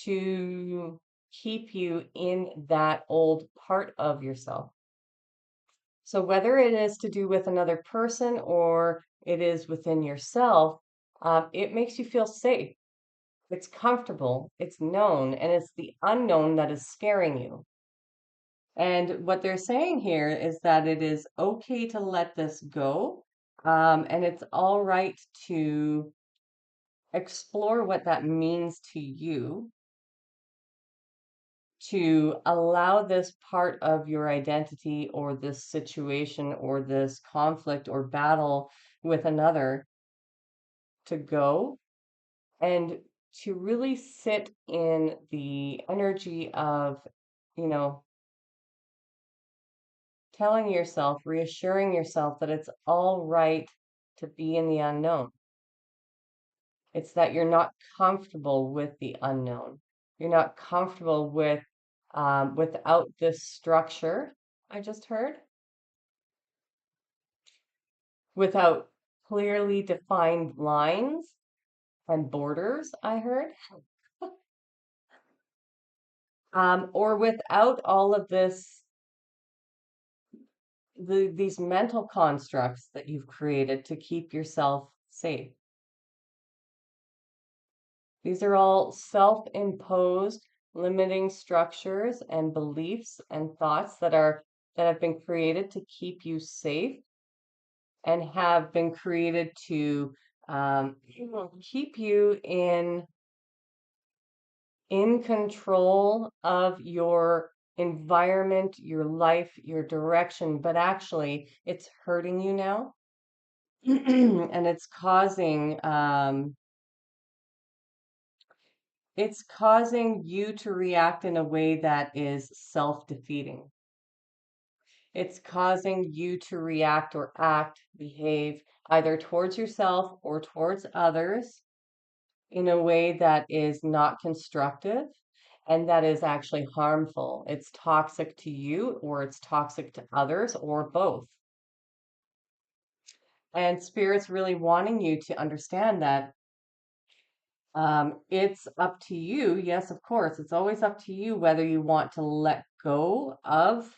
Speaker 1: to keep you in that old part of yourself. So whether it is to do with another person or it is within yourself, it makes you feel safe. It's comfortable, it's known, and it's the unknown that is scaring you. And what they're saying here is that it is okay to let this go. And it's all right to explore what that means to you, to allow this part of your identity or this situation or this conflict or battle with another to go and to really sit in the energy of, you know, telling yourself, reassuring yourself that it's all right to be in the unknown. It's that you're not comfortable with the unknown. You're not comfortable with without this structure I just heard, without clearly defined lines and borders, I heard, or without all of these mental constructs that you've created to keep yourself safe. These are all self-imposed limiting structures and beliefs and thoughts that have been created to keep you safe and have been created to keep you in control of your environment, your life, your direction, but actually it's hurting you now. And it's causing you to react in a way that is self-defeating. It's causing you to react or act, behave either towards yourself or towards others in a way that is not constructive and that is actually harmful. It's toxic to you or it's toxic to others or both. And Spirit's really wanting you to understand that it's up to you. Yes, of course, it's always up to you whether you want to let go of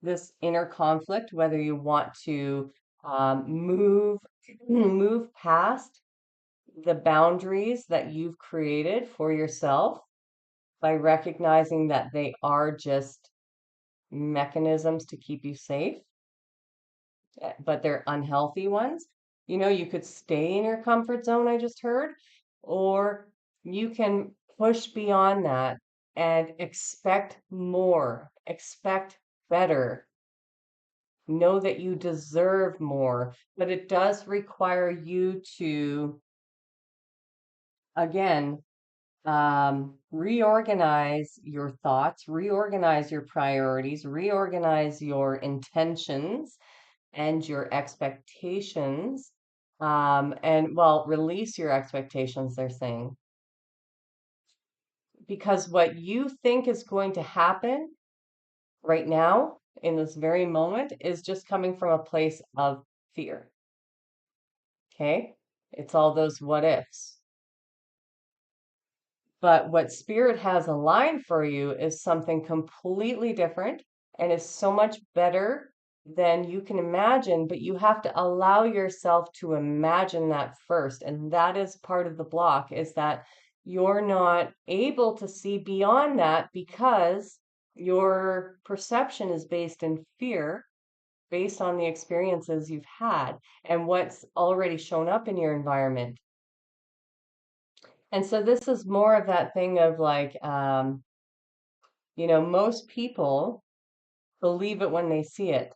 Speaker 1: this inner conflict, whether you want to move move past the boundaries that you've created for yourself by recognizing that they are just mechanisms to keep you safe, but they're unhealthy ones. You know, you could stay in your comfort zone, I just heard, or you can push beyond that and expect more, expect better, know that you deserve more, but it does require you to, again, reorganize your thoughts, reorganize your priorities, reorganize your intentions and your expectations. And well, release your expectations, they're saying, because what you think is going to happen right now in this very moment is just coming from a place of fear. Okay? It's all those what ifs. But what Spirit has aligned for you is something completely different and is so much better than you can imagine. But you have to allow yourself to imagine that first. And that is part of the block, is that you're not able to see beyond that because your perception is based in fear, based on the experiences you've had and what's already shown up in your environment. And so this is more of that thing of like, you know, most people believe it when they see it,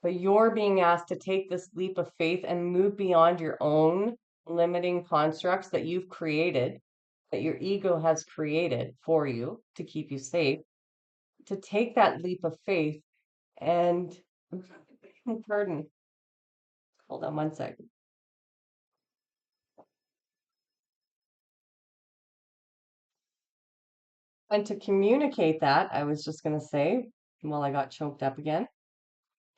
Speaker 1: but you're being asked to take this leap of faith and move beyond your own limiting constructs that you've created, that your ego has created for you to keep you safe, to take that leap of faith and, pardon, hold on one second. And to communicate that, I was just going to say, Well, I got choked up again.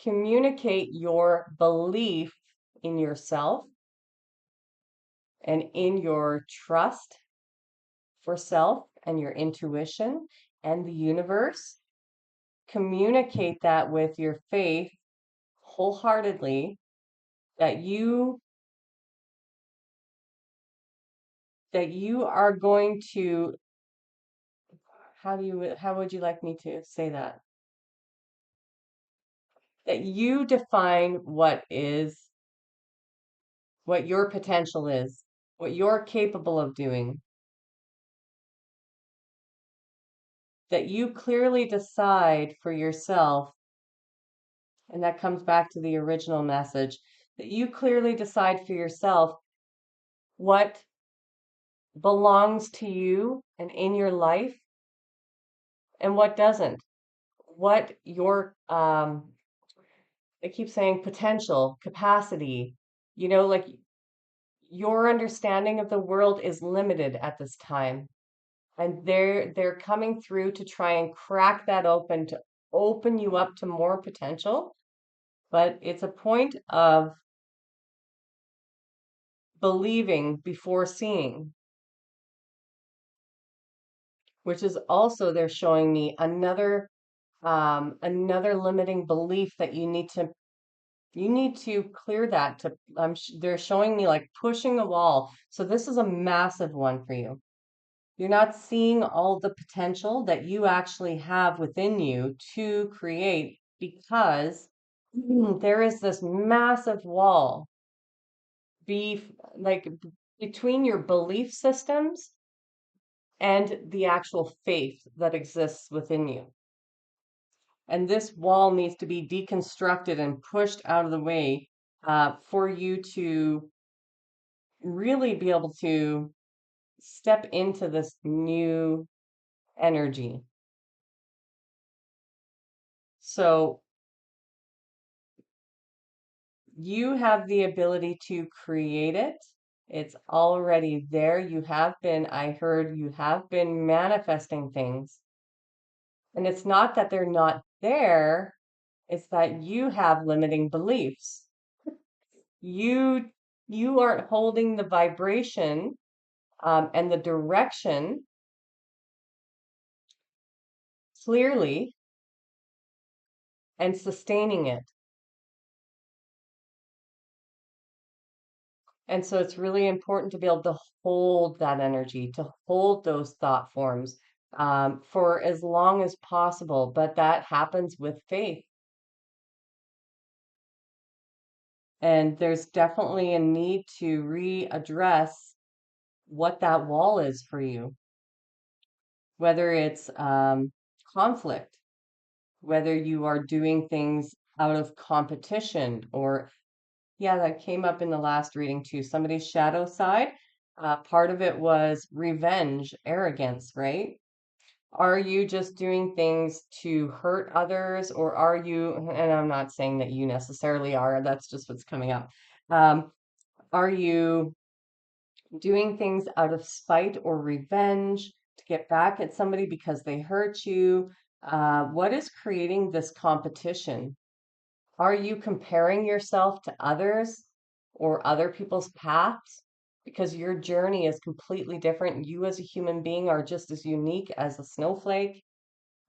Speaker 1: Communicate your belief in yourself and in your trust for self and your intuition and the universe. Communicate that with your faith wholeheartedly that you are going to, how would you like me to say that? That you define what your potential is, what you're capable of doing, that you clearly decide for yourself, and that comes back to the original message, that you clearly decide for yourself what belongs to you and in your life and what doesn't. What your, I keep saying potential, capacity, like your understanding of the world is limited at this time. And they're coming through to try and crack that open, to open you up to more potential. But it's a point of believing before seeing, which is also they're showing me another limiting belief that you need to clear that to they're showing me like pushing a wall. So this is a massive one for you. You're not seeing all the potential that you actually have within you to create because there is this massive wall be like between your belief systems and the actual faith that exists within you. And this wall needs to be deconstructed and pushed out of the way for you to really be able to step into this new energy. So you have the ability to create it. It's already there. I heard you have been manifesting things. And it's not that they're not there, it's that you have limiting beliefs. You you aren't holding the vibration and the direction clearly and sustaining it. And so it's really important to be able to hold that energy, to hold those thought forms for as long as possible. But that happens with faith. And there's definitely a need to readdress what that wall is for you, whether it's conflict, whether you are doing things out of competition or, yeah, that came up in the last reading too. Somebody's shadow side. Part of it was revenge, arrogance, right? Are you just doing things to hurt others, or are you, and I'm not saying that you necessarily are, that's just what's coming up. Are you doing things out of spite or revenge to get back at somebody because they hurt you? What is creating this competition? Are you comparing yourself to others or other people's paths? Because your journey is completely different. You, as a human being, are just as unique as a snowflake.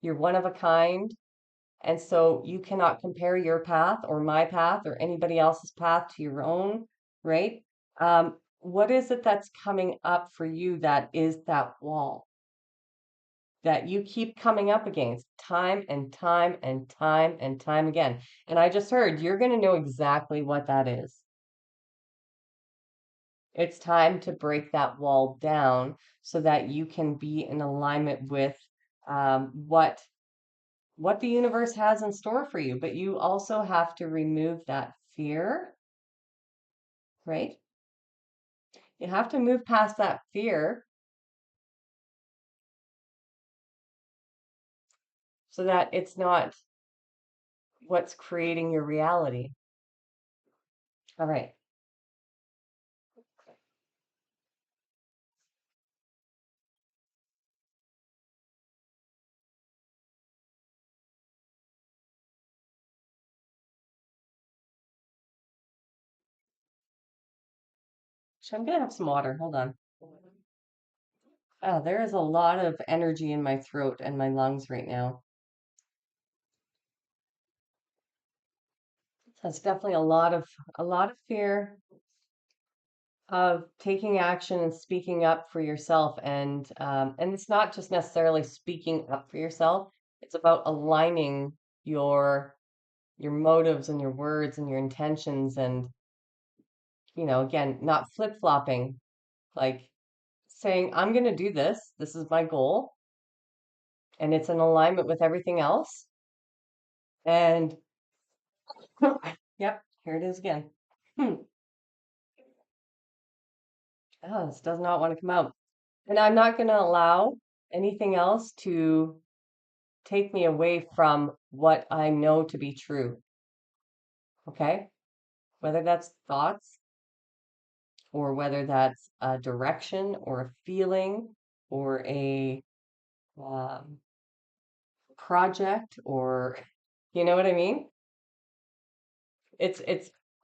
Speaker 1: You're one of a kind. And so you cannot compare your path or my path or anybody else's path to your own, right? What is it that's coming up for you that is that wall that you keep coming up against time and time and time and time again? And I just heard you're going to know exactly what that is. It's time to break that wall down so that you can be in alignment with what the universe has in store for you. But you also have to remove that fear, right? You have to move past that fear so that it's not what's creating your reality. All right. So I'm gonna have some water. Hold on. Oh, there is a lot of energy in my throat and my lungs right now. So it's definitely a lot of fear of taking action and speaking up for yourself. And it's not just necessarily speaking up for yourself. It's about aligning your your motives and your words and your intentions and, again, not flip-flopping, like saying, I'm going to do this. This is my goal, and it's in alignment with everything else. And yep, here it is again. Hmm. Oh, this does not want to come out. And I'm not going to allow anything else to take me away from what I know to be true. Okay? Whether that's thoughts or whether that's a direction or a feeling or a um, project or you know what I mean? It's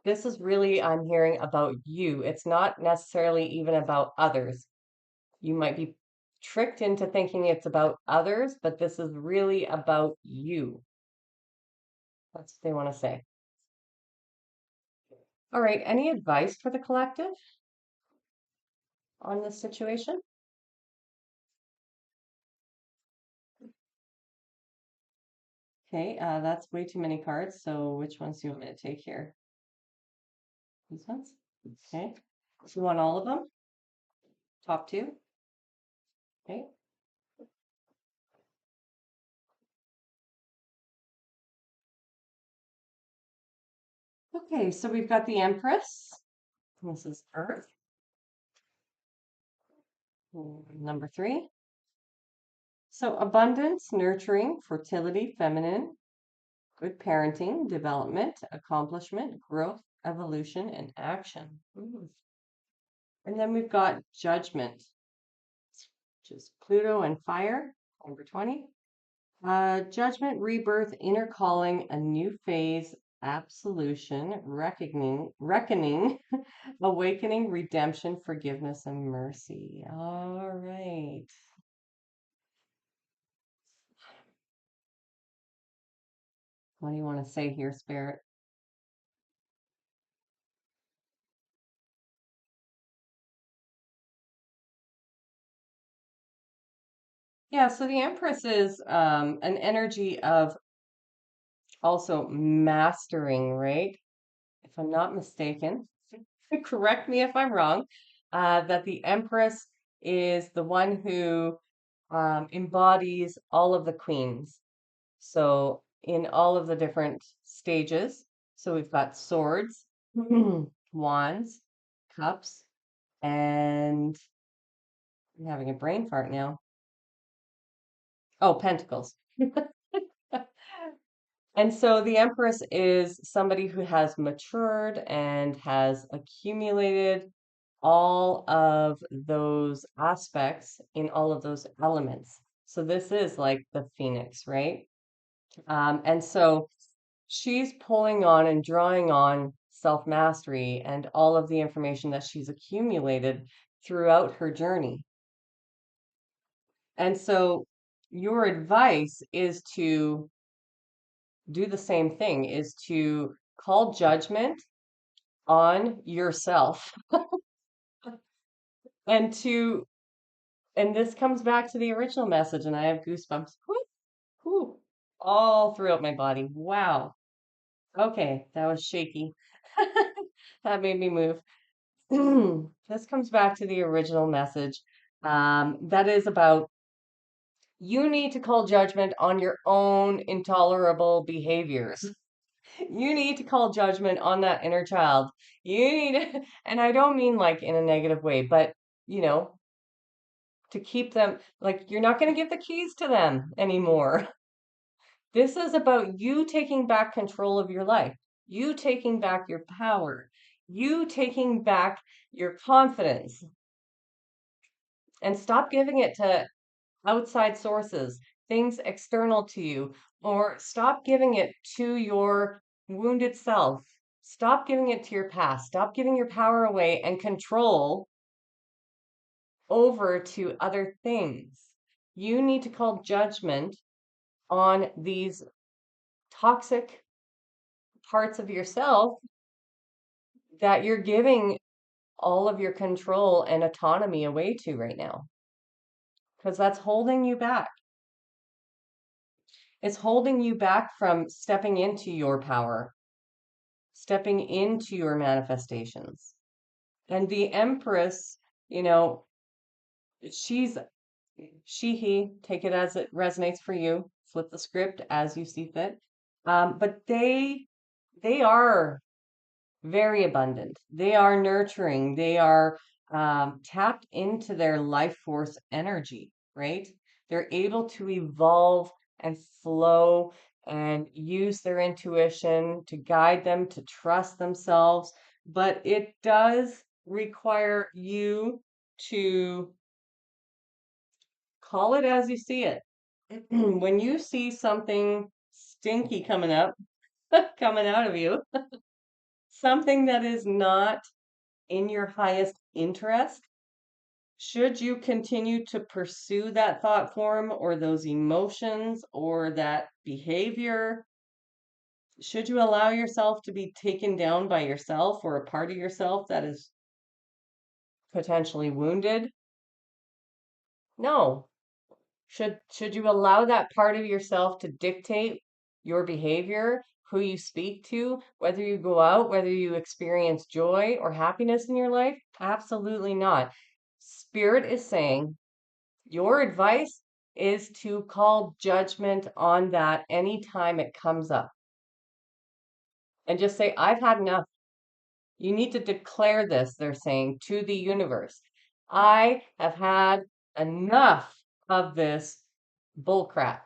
Speaker 1: this is really I'm hearing about you. It's not necessarily even about others. You might be tricked into thinking it's about others, but this is really about you. That's what they want to say. All right, any advice for the collective on this situation? Okay, that's way too many cards. So which ones do you want me to take here? These ones? Okay. Do you want all of them? Top two? Okay. Okay, so we've got the Empress. This is Earth. Number three. So abundance, nurturing, fertility, feminine, good parenting, development, accomplishment, growth, evolution, and action. And then we've got judgment, which is Pluto and fire, number 20. Judgment, rebirth, inner calling, a new phase, absolution, reckoning, awakening, redemption, forgiveness, and mercy. All right. What do you want to say here, Spirit? Yeah, so the Empress is an energy of also mastering, right? If I'm not mistaken, correct me if I'm wrong, that the Empress is the one who embodies all of the queens. So in all of the different stages, so we've got swords, wands, cups, and I'm having a brain fart now. Oh, pentacles. And so the Empress is somebody who has matured and has accumulated all of those aspects in all of those elements. So this is like the Phoenix, right? And so she's pulling on and drawing on self-mastery and all of the information that she's accumulated throughout her journey. And so your advice is to do the same thing, is to call judgment on yourself and to and this comes back to the original message and I have goosebumps whew, all throughout my body. Wow. Okay, that was shaky. That made me move. This comes back to the original message. That is about you need to call judgment on your own intolerable behaviors. You need to call judgment on that inner child. You need, and I don't mean like in a negative way, but you know, to keep them like you're not going to give the keys to them anymore. This is about you taking back control of your life, you taking back your power, you taking back your confidence, and stop giving it to outside sources, things external to you, or stop giving it to your wounded self. Stop giving it to your past. Stop giving your power away and control over to other things. You need to call judgment on these toxic parts of yourself that you're giving all of your control and autonomy away to right now, because that's holding you back. It's holding you back from stepping into your power, stepping into your manifestations. And the Empress, you know, she's he, take it as it resonates for you, flip the script as you see fit. But they are very abundant. They are nurturing. They are tapped into their life force energy, right? They're able to evolve and flow and use their intuition to guide them to trust themselves. But it does require you to call it as you see it. When you see something stinky coming up, coming out of you, something that is not in your highest interest, should you continue to pursue that thought form or those emotions or that behavior? Should you allow yourself to be taken down by yourself or a part of yourself that is potentially wounded? No. Should you allow that part of yourself to dictate your behavior, who you speak to, whether you go out, whether you experience joy or happiness in your life? Absolutely not. Spirit is saying your advice is to call judgment on that anytime it comes up. And just say, I've had enough. You need to declare this, they're saying, to the universe. I have had enough of this bullcrap.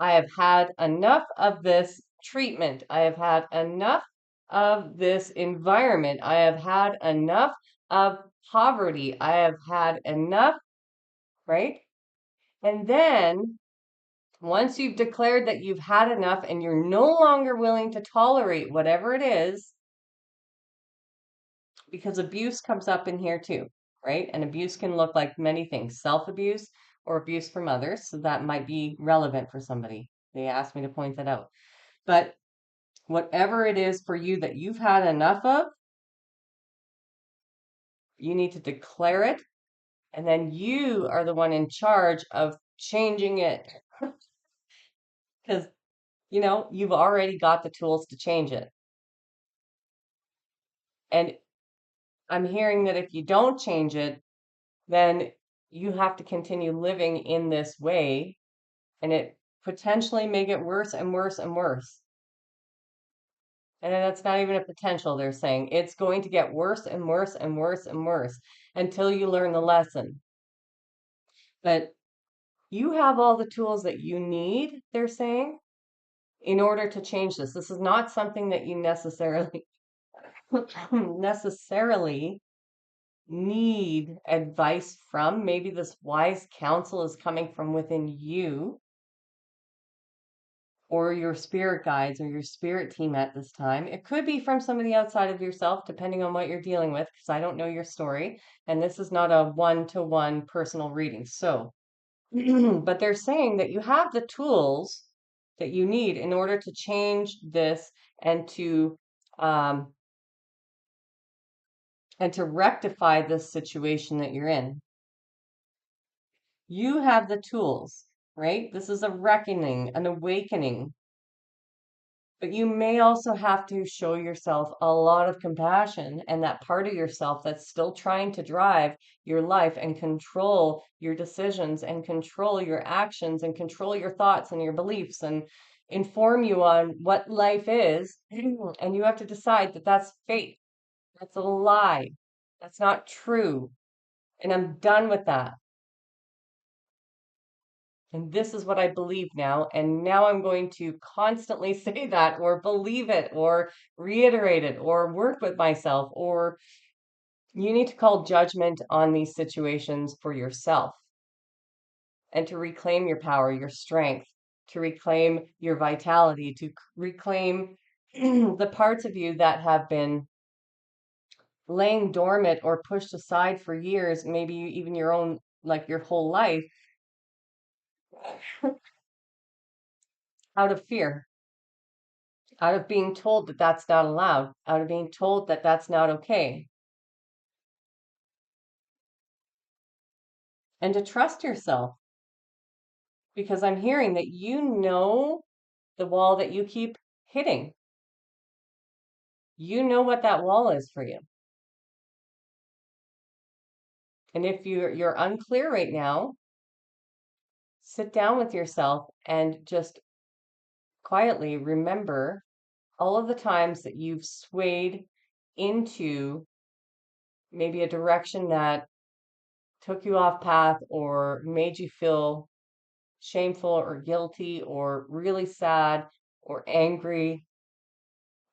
Speaker 1: I have had enough of this treatment. I have had enough of this environment. I have had enough of poverty. I have had enough, right? And then once you've declared that you've had enough and you're no longer willing to tolerate whatever it is, because abuse comes up in here too, right? And abuse can look like many things, self-abuse or abuse from others. So that might be relevant for somebody. They asked me to point that out. But whatever it is for you that you've had enough of, you need to declare it. And then you are the one in charge of changing it. Because, you've already got the tools to change it. And I'm hearing that if you don't change it, then you have to continue living in this way and it potentially may get worse and worse and worse. And then that's not even a potential, they're saying. It's going to get worse and worse and worse and worse until you learn the lesson. But you have all the tools that you need, they're saying, in order to change this. This is not something that you necessarily necessarily need advice from. Maybe this wise counsel is coming from within you or your spirit guides or your spirit team at this time. It could be from somebody outside of yourself, depending on what you're dealing with, because I don't know your story. And this is not a one-to-one personal reading. So, but they're saying that you have the tools that you need in order to change this and um, to rectify this situation that you're in. You have the tools, right? This is a reckoning, an awakening. But you may also have to show yourself a lot of compassion and that part of yourself that's still trying to drive your life and control your decisions and control your actions and control your thoughts and your beliefs and inform you on what life is. And you have to decide that that's fake. That's a lie. That's not true. And I'm done with that. And this is what I believe now. And now I'm going to constantly say that or believe it or reiterate it or work with myself. Or you need to call judgment on these situations for yourself and to reclaim your power, your strength, to reclaim your vitality, to reclaim the parts of you that have been laying dormant or pushed aside for years, maybe even your own, like your whole life, out of fear, out of being told that that's not allowed, out of being told that that's not okay, and to trust yourself because I'm hearing that you know the wall that you keep hitting. You know what that wall is for you. And if you're unclear right now, sit down with yourself and just quietly remember all of the times that you've swayed into maybe a direction that took you off path or made you feel shameful or guilty or really sad or angry.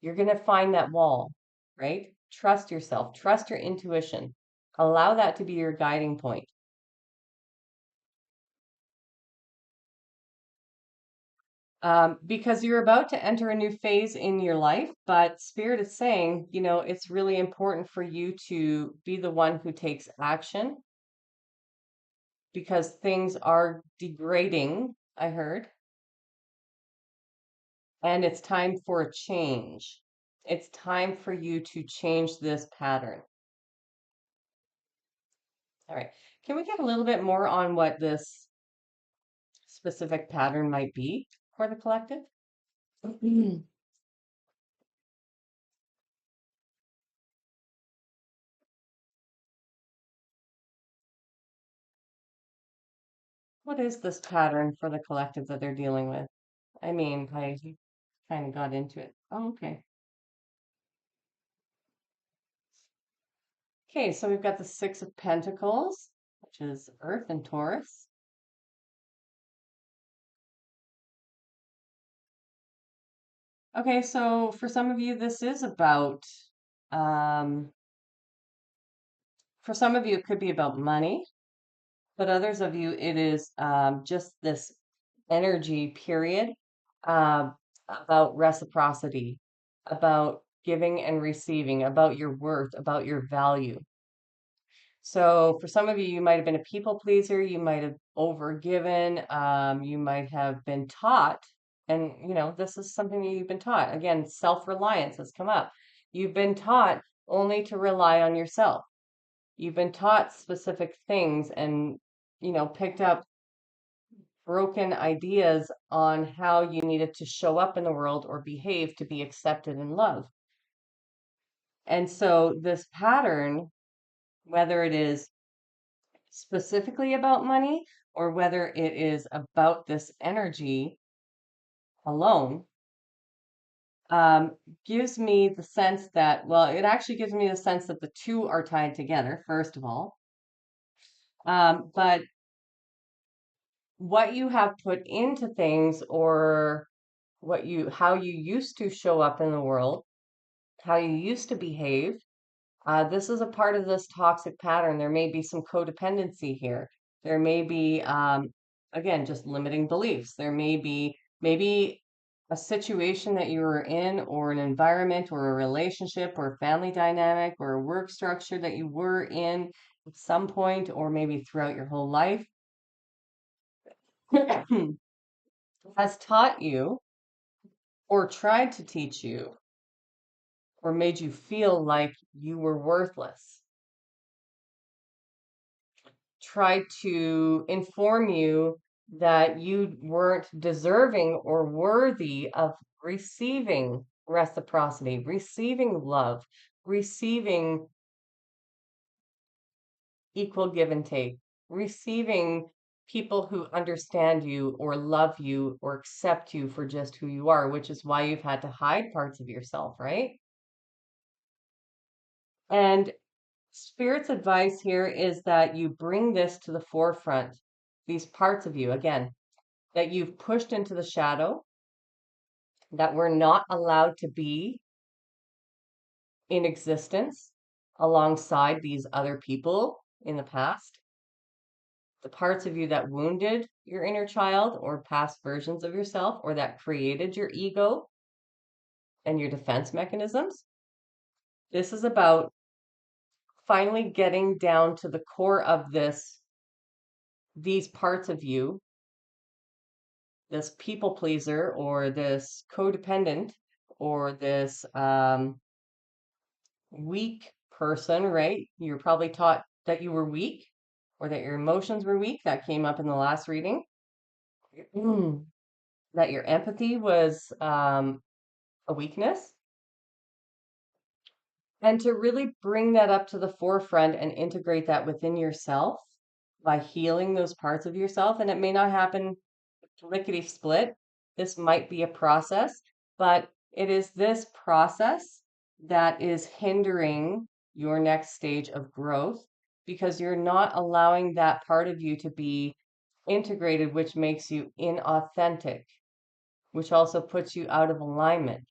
Speaker 1: You're going to find that wall, right? Trust yourself, trust your intuition. Allow that to be your guiding point. Because you're about to enter a new phase in your life, but Spirit is saying, it's really important for you to be the one who takes action because things are degrading, I heard, and it's time for a change. It's time for you to change this pattern. All right. Can we get a little bit more on what this specific pattern might be for the collective? What is this pattern for the collective that they're dealing with? I mean, I kind of got into it. Oh, okay. Okay, so we've got the Six of Pentacles, which is Earth and Taurus. Okay, so for some of you, this is about, um, for some of you, it could be about money, but others of you, it is just this energy period uh, about reciprocity, about giving and receiving, about your worth, about your value. So for some of you, you might have been a people pleaser, you might have overgiven, you might have been taught, and this is something that you've been taught. Again, self-reliance has come up. You've been taught only to rely on yourself. You've been taught specific things and, picked up broken ideas on how you needed to show up in the world or behave to be accepted and loved. And so this pattern, whether it is specifically about money or whether it is about this energy alone, um, gives me the sense that, well, it actually gives me the sense that the two are tied together, first of all. But what you have put into things or how you used to show up in the world, how you used to behave, this is a part of this toxic pattern. There may be some codependency here. There may be, again, just limiting beliefs. There may be maybe a situation that you were in, or an environment, or a relationship, or a family dynamic, or a work structure that you were in at some point, or maybe throughout your whole life, has taught you, or tried to teach you, or made you feel like you were worthless. Tried to inform you that you weren't deserving or worthy of receiving reciprocity, receiving love, receiving equal give and take, receiving people who understand you or love you or accept you for just who you are, which is why you've had to hide parts of yourself, right? And Spirit's advice here is that you bring this to the forefront, these parts of you, again, that you've pushed into the shadow, that were not allowed to be in existence alongside these other people in the past, the parts of you that wounded your inner child or past versions of yourself or that created your ego, and your defense mechanisms. This is about finally getting down to the core of these parts of you, this people pleaser or this codependent or this weak person, right? You're probably taught that you were weak or that your emotions were weak. That came up in the last reading. That your empathy was a weakness. And to really bring that up to the forefront and integrate that within yourself by healing those parts of yourself. And it may not happen lickety split. This might be a process, but it is this process that is hindering your next stage of growth because you're not allowing that part of you to be integrated, which makes you inauthentic, which also puts you out of alignment.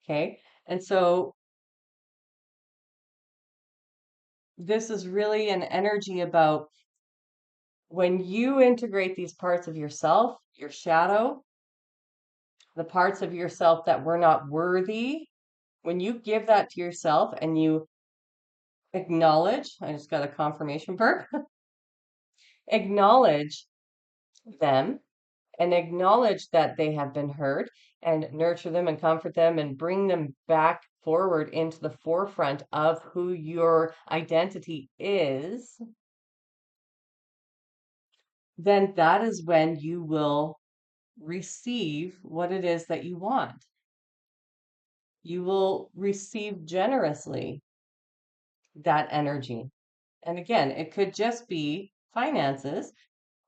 Speaker 1: Okay. And so this is really an energy about when you integrate these parts of yourself, your shadow, the parts of yourself that were not worthy, when you give that to yourself and you acknowledge, I just got a confirmation burp, acknowledge them and acknowledge that they have been hurt and nurture them and comfort them and bring them back forward into the forefront of who your identity is, then that is when you will receive what it is that you want. You will receive generously that energy. And again, it could just be finances,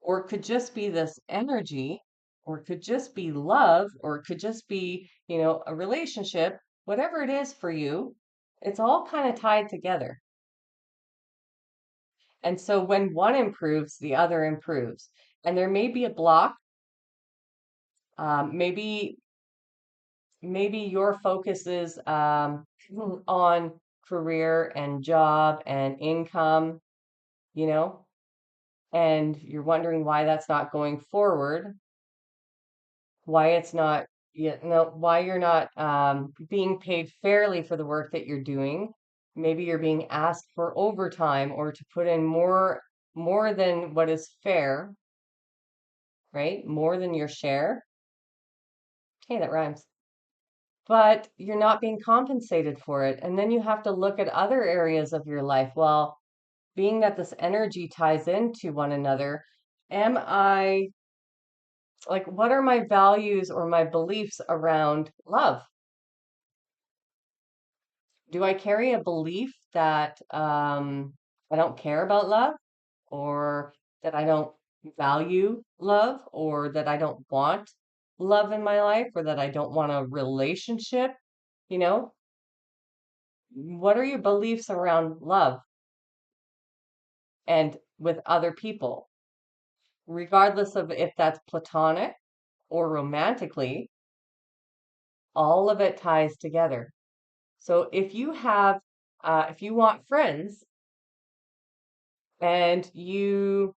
Speaker 1: or it could just be this energy, or it could just be love, or it could just be, a relationship, whatever it is for you, it's all kind of tied together. And so when one improves, the other improves. And there may be a block. Maybe your focus is on career and job and income, you know, and you're wondering why that's not going forward, why it's not, why you're not being paid fairly for the work that you're doing. Maybe you're being asked for overtime or to put in more than what is fair, right? More than your share. Hey, that rhymes. But you're not being compensated for it. And then you have to look at other areas of your life. Well, being that this energy ties into one another, am I like, what are my values or my beliefs around love? Do I carry a belief that I don't care about love, or that I don't value love, or that I don't want love in my life, or that I don't want a relationship? You know, what are your beliefs around love and with other people, regardless of if that's platonic or romantically? All of it ties together. So if you want friends and you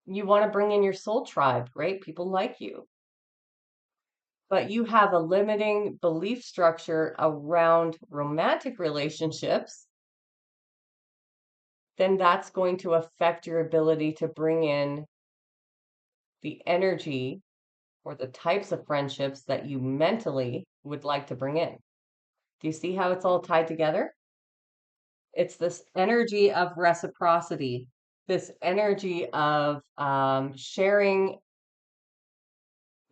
Speaker 1: want to bring in your soul tribe, right? People like you, but you have a limiting belief structure around romantic relationships, then that's going to affect your ability to bring in the energy or the types of friendships that you mentally would like to bring in. Do you see how it's all tied together? It's this energy of reciprocity, this energy of sharing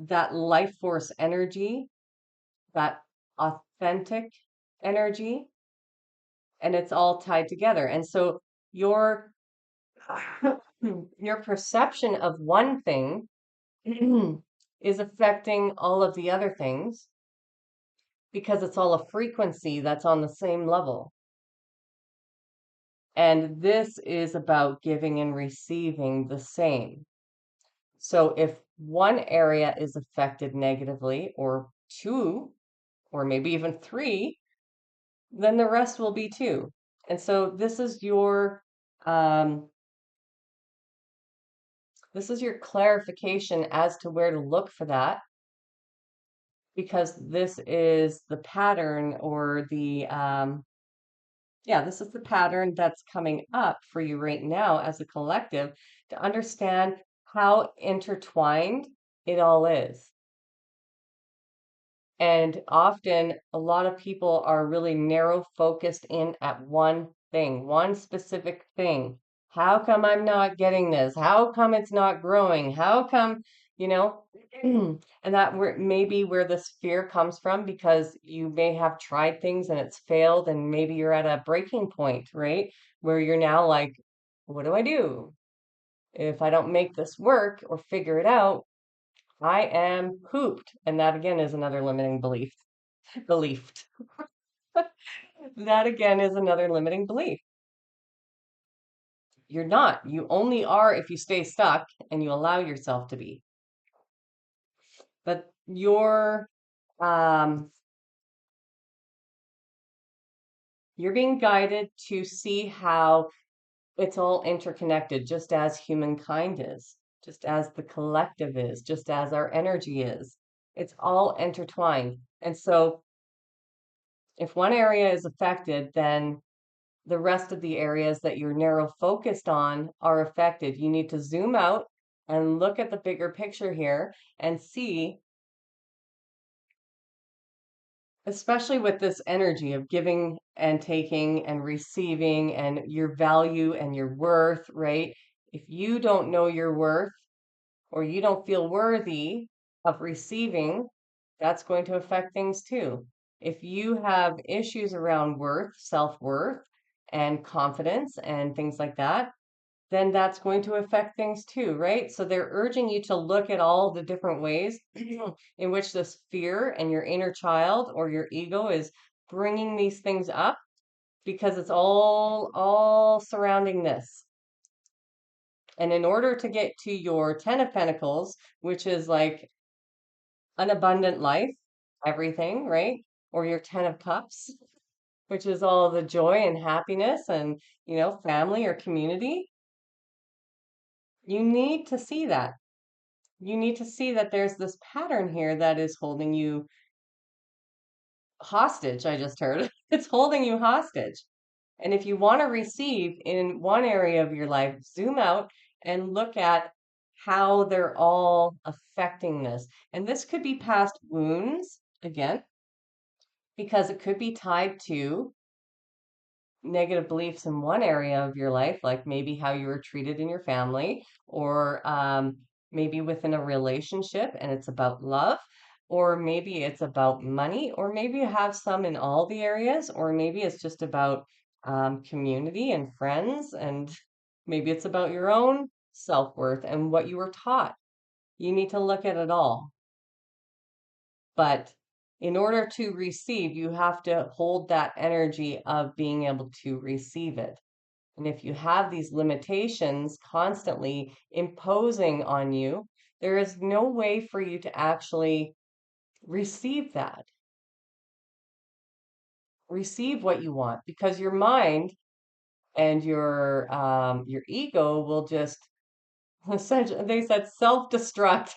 Speaker 1: that life force energy, that authentic energy, and it's all tied together. And so your your perception of one thing is affecting all of the other things because it's all a frequency that's on the same level. And this is about giving and receiving the same. So if one area is affected negatively, or two, or maybe even three, then the rest will be too. And so um, this is your clarification as to where to look for that. because this is the pattern or yeah, this is the pattern that's coming up for you right now as a collective to understand how intertwined it all is. And often, a lot of people are really narrow focused in at one thing, one specific thing. How come I'm not getting this? How come it's not growing? How come, you know, and that maybe where this fear comes from because you may have tried things and it's failed, and maybe you're at a breaking point, right? Where you're now like, what do I do? If I don't make this work or figure it out, I am pooped. And that again is another limiting belief. Belief. That again is another limiting belief. You're not. You only are if you stay stuck and you allow yourself to be. But um you're being guided to see how it's all interconnected, just as humankind is, just as the collective is, just as our energy is. It's all intertwined. And so if one area is affected, then the rest of the areas that you're narrow focused on are affected. You need to zoom out and look at the bigger picture here and see, especially with this energy of giving and taking and receiving and your value and your worth, right? If you don't know your worth or you don't feel worthy of receiving, that's going to affect things too. If you have issues around worth, self-worth, and confidence and things like that, then that's going to affect things too, right? So they're urging you to look at all the different ways in which this fear and your inner child or your ego is bringing these things up because it's all surrounding this. And in order to get to your 10 of Pentacles, which is like an abundant life, everything, right? Or your 10 of Cups, which is all the joy and happiness and, family or community, you need to see that. You need to see that there's this pattern here that is holding you hostage, I just heard. It's holding you hostage. And if you want to receive in one area of your life, zoom out and look at how they're all affecting this. And this could be past wounds, again, because it could be tied to negative beliefs in one area of your life, like maybe how you were treated in your family, or maybe within a relationship and it's about love, or maybe it's about money, or maybe you have some in all the areas, or maybe it's just about community and friends, and maybe it's about your own self-worth and what you were taught. You need to look at it all. But in order to receive, you have to hold that energy of being able to receive it. And if you have these limitations constantly imposing on you, there is no way for you to actually receive that, receive what you want, because your mind and your ego will just essentially, they said self-destruct.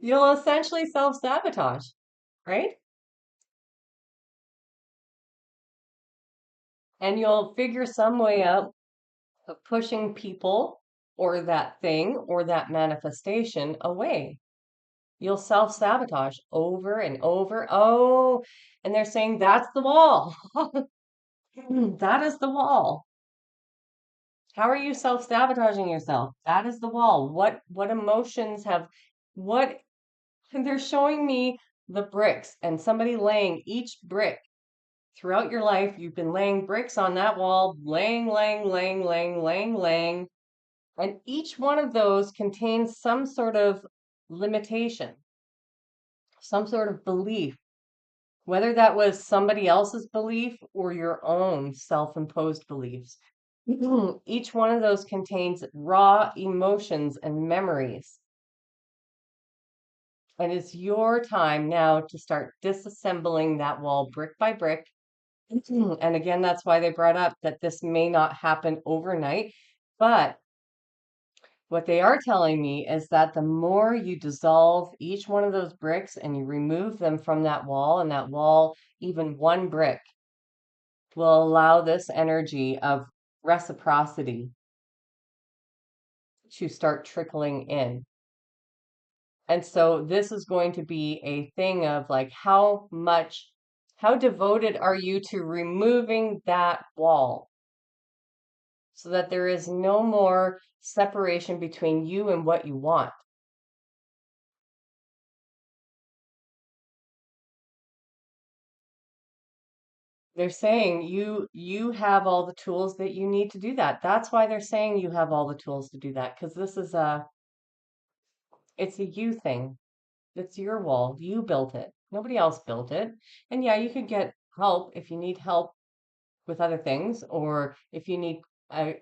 Speaker 1: You'll essentially self-sabotage, right? And you'll figure some way out of pushing people or that thing or that manifestation away. You'll self-sabotage over and over. Oh, and they're saying that's the wall. That is the wall. How are you self-sabotaging yourself? That is the wall. What emotions have what they're showing me the bricks and somebody laying each brick throughout your life. You've been laying bricks on that wall, laying. And each one of those contains some sort of limitation, some sort of belief, whether that was somebody else's belief or your own self-imposed beliefs. Each one of those contains raw emotions and memories. And it's your time now to start disassembling that wall brick by brick. And again, that's why they brought up that this may not happen overnight, but What they are telling me is that the more you dissolve each one of those bricks and you remove them from that wall, and that wall, even one brick, will allow this energy of reciprocity to start trickling in. And so this is going to be a thing of like, how devoted are you to removing that wall so that there is no more separation between you and what you want? They're saying you have all the tools that you need to do that. That's why they're saying you have all the tools to do that, because this is it's a you thing. It's your wall. You built it. Nobody else built it. And yeah, you could get help if you need help with other things, or if you need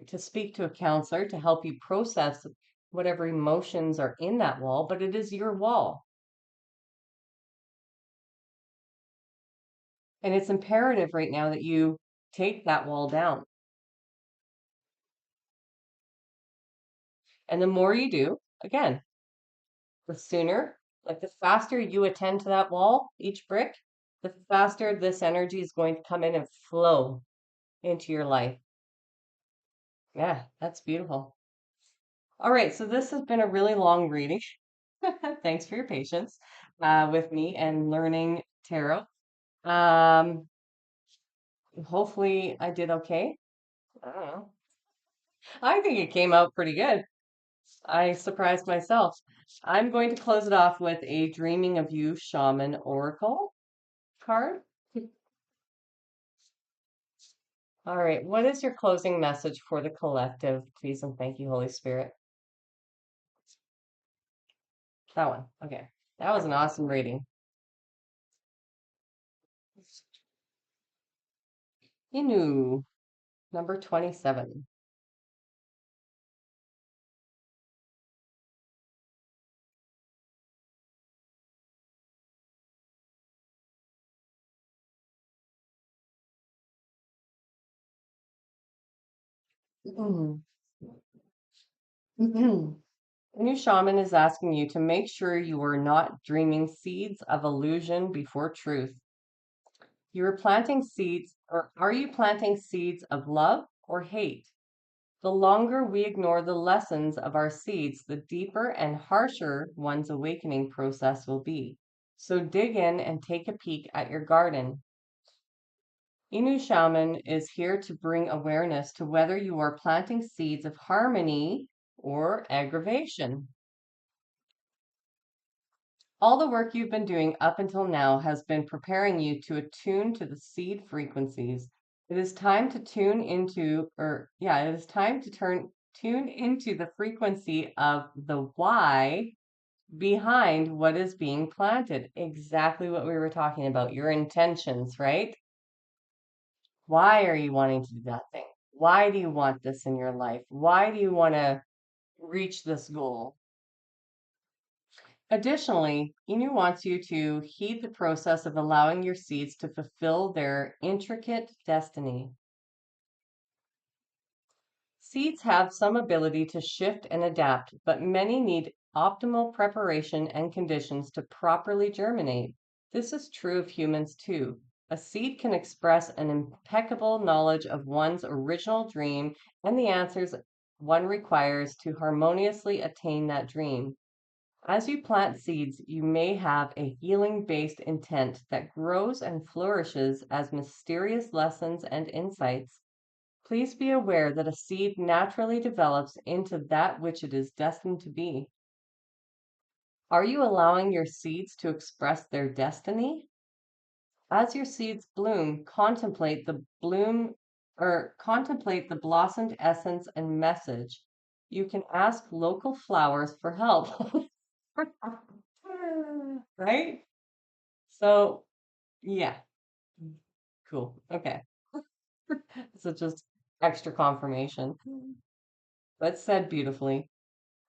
Speaker 1: to speak to a counselor to help you process whatever emotions are in that wall, but it is your wall. And it's imperative right now that you take that wall down. And the more you do, again, the sooner, like the faster you attend to that wall, each brick, the faster this energy is going to come in and flow into your life. Yeah, that's beautiful. All right, so this has been a really long reading. Thanks for your patience with me and learning tarot. Um, hopefully I did okay. I don't know. I think it came out pretty good. I surprised myself. I'm going to close it off with a Dreaming of You Shaman Oracle card. All right, what is your closing message for the collective, please and thank you, Holy Spirit? That one. Okay. That was an awesome reading. Inu, number 27. The new shaman is asking you to make sure you are not dreaming seeds of illusion before truth. You are planting seeds, or are you planting seeds of love or hate? The longer we ignore the lessons of our seeds, the deeper and harsher one's awakening process will be. So dig in and take a peek at your garden. Inu Shaman is here to bring awareness to whether you are planting seeds of harmony or aggravation. All the work you've been doing up until now has been preparing you to attune to the seed frequencies. It is time to it is time to tune into the frequency of the why behind what is being planted. Exactly what we were talking about, your intentions, right? Why are you wanting to do that thing? Why do you want this in your life? Why do you want to reach this goal? Additionally, Inu wants you to heed the process of allowing your seeds to fulfill their intricate destiny. Seeds have some ability to shift and adapt, but many need optimal preparation and conditions to properly germinate. This is true of humans too. A seed can express an impeccable knowledge of one's original dream and the answers one requires to harmoniously attain that dream. As you plant seeds, you may have a healing based intent that grows and flourishes as mysterious lessons and insights. Please be aware that a seed naturally develops into that which it is destined to be. Are you allowing your seeds to express their destiny? As your seeds bloom, contemplate the blossomed essence and message. You can ask local flowers for help. Right? So, yeah, cool. Okay. So just extra confirmation, but said beautifully.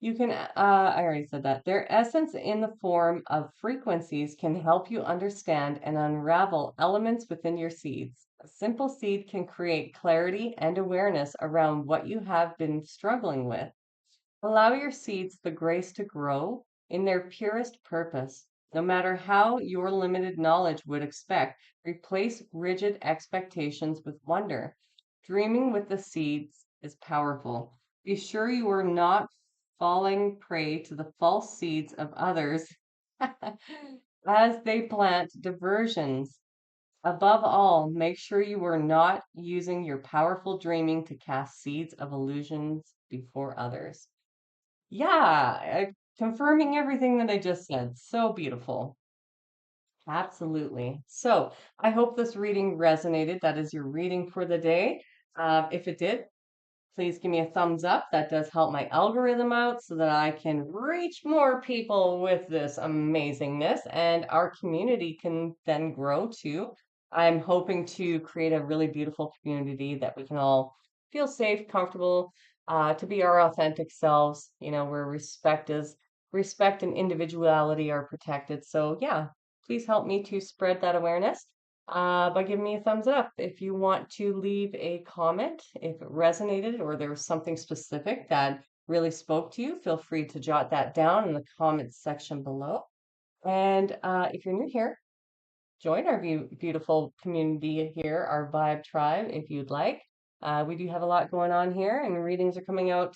Speaker 1: I already said that. Their essence in the form of frequencies can help you understand and unravel elements within your seeds. A simple seed can create clarity and awareness around what you have been struggling with. Allow your seeds the grace to grow in their purest purpose, no matter how your limited knowledge would expect. Replace rigid expectations with wonder. Dreaming with the seeds is powerful. Be sure you are not falling prey to the false seeds of others as they plant diversions. Above all, make sure you are not using your powerful dreaming to cast seeds of illusions before others. Yeah, confirming everything that I just said. So beautiful. Absolutely. So I hope this reading resonated. That is your reading for the day. If it did, please give me a thumbs up. That does help my algorithm out so that I can reach more people with this amazingness and our community can then grow too. I'm hoping to create a really beautiful community that we can all feel safe, comfortable, to be our authentic selves, where respect and individuality are protected. So yeah, please help me to spread that awareness by giving me a thumbs up. If you want to leave a comment, if it resonated or there was something specific that really spoke to you, feel free to jot that down in the comments section below. And if you're new here, join our beautiful community here, our Vibe Tribe, if you'd like. We do have a lot going on here, and readings are coming out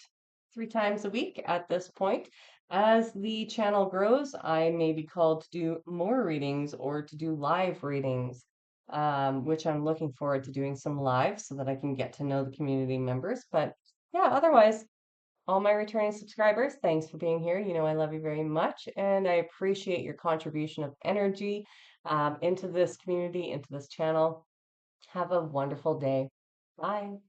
Speaker 1: 3 times a week at this point. As the channel grows, I may be called to do more readings or to do live readings, which I'm looking forward to doing some live so that I can get to know the community members. But yeah, otherwise, all my returning subscribers, thanks for being here. You know, I love you very much, and I appreciate your contribution of energy into this community, into this channel. Have a wonderful day. Bye.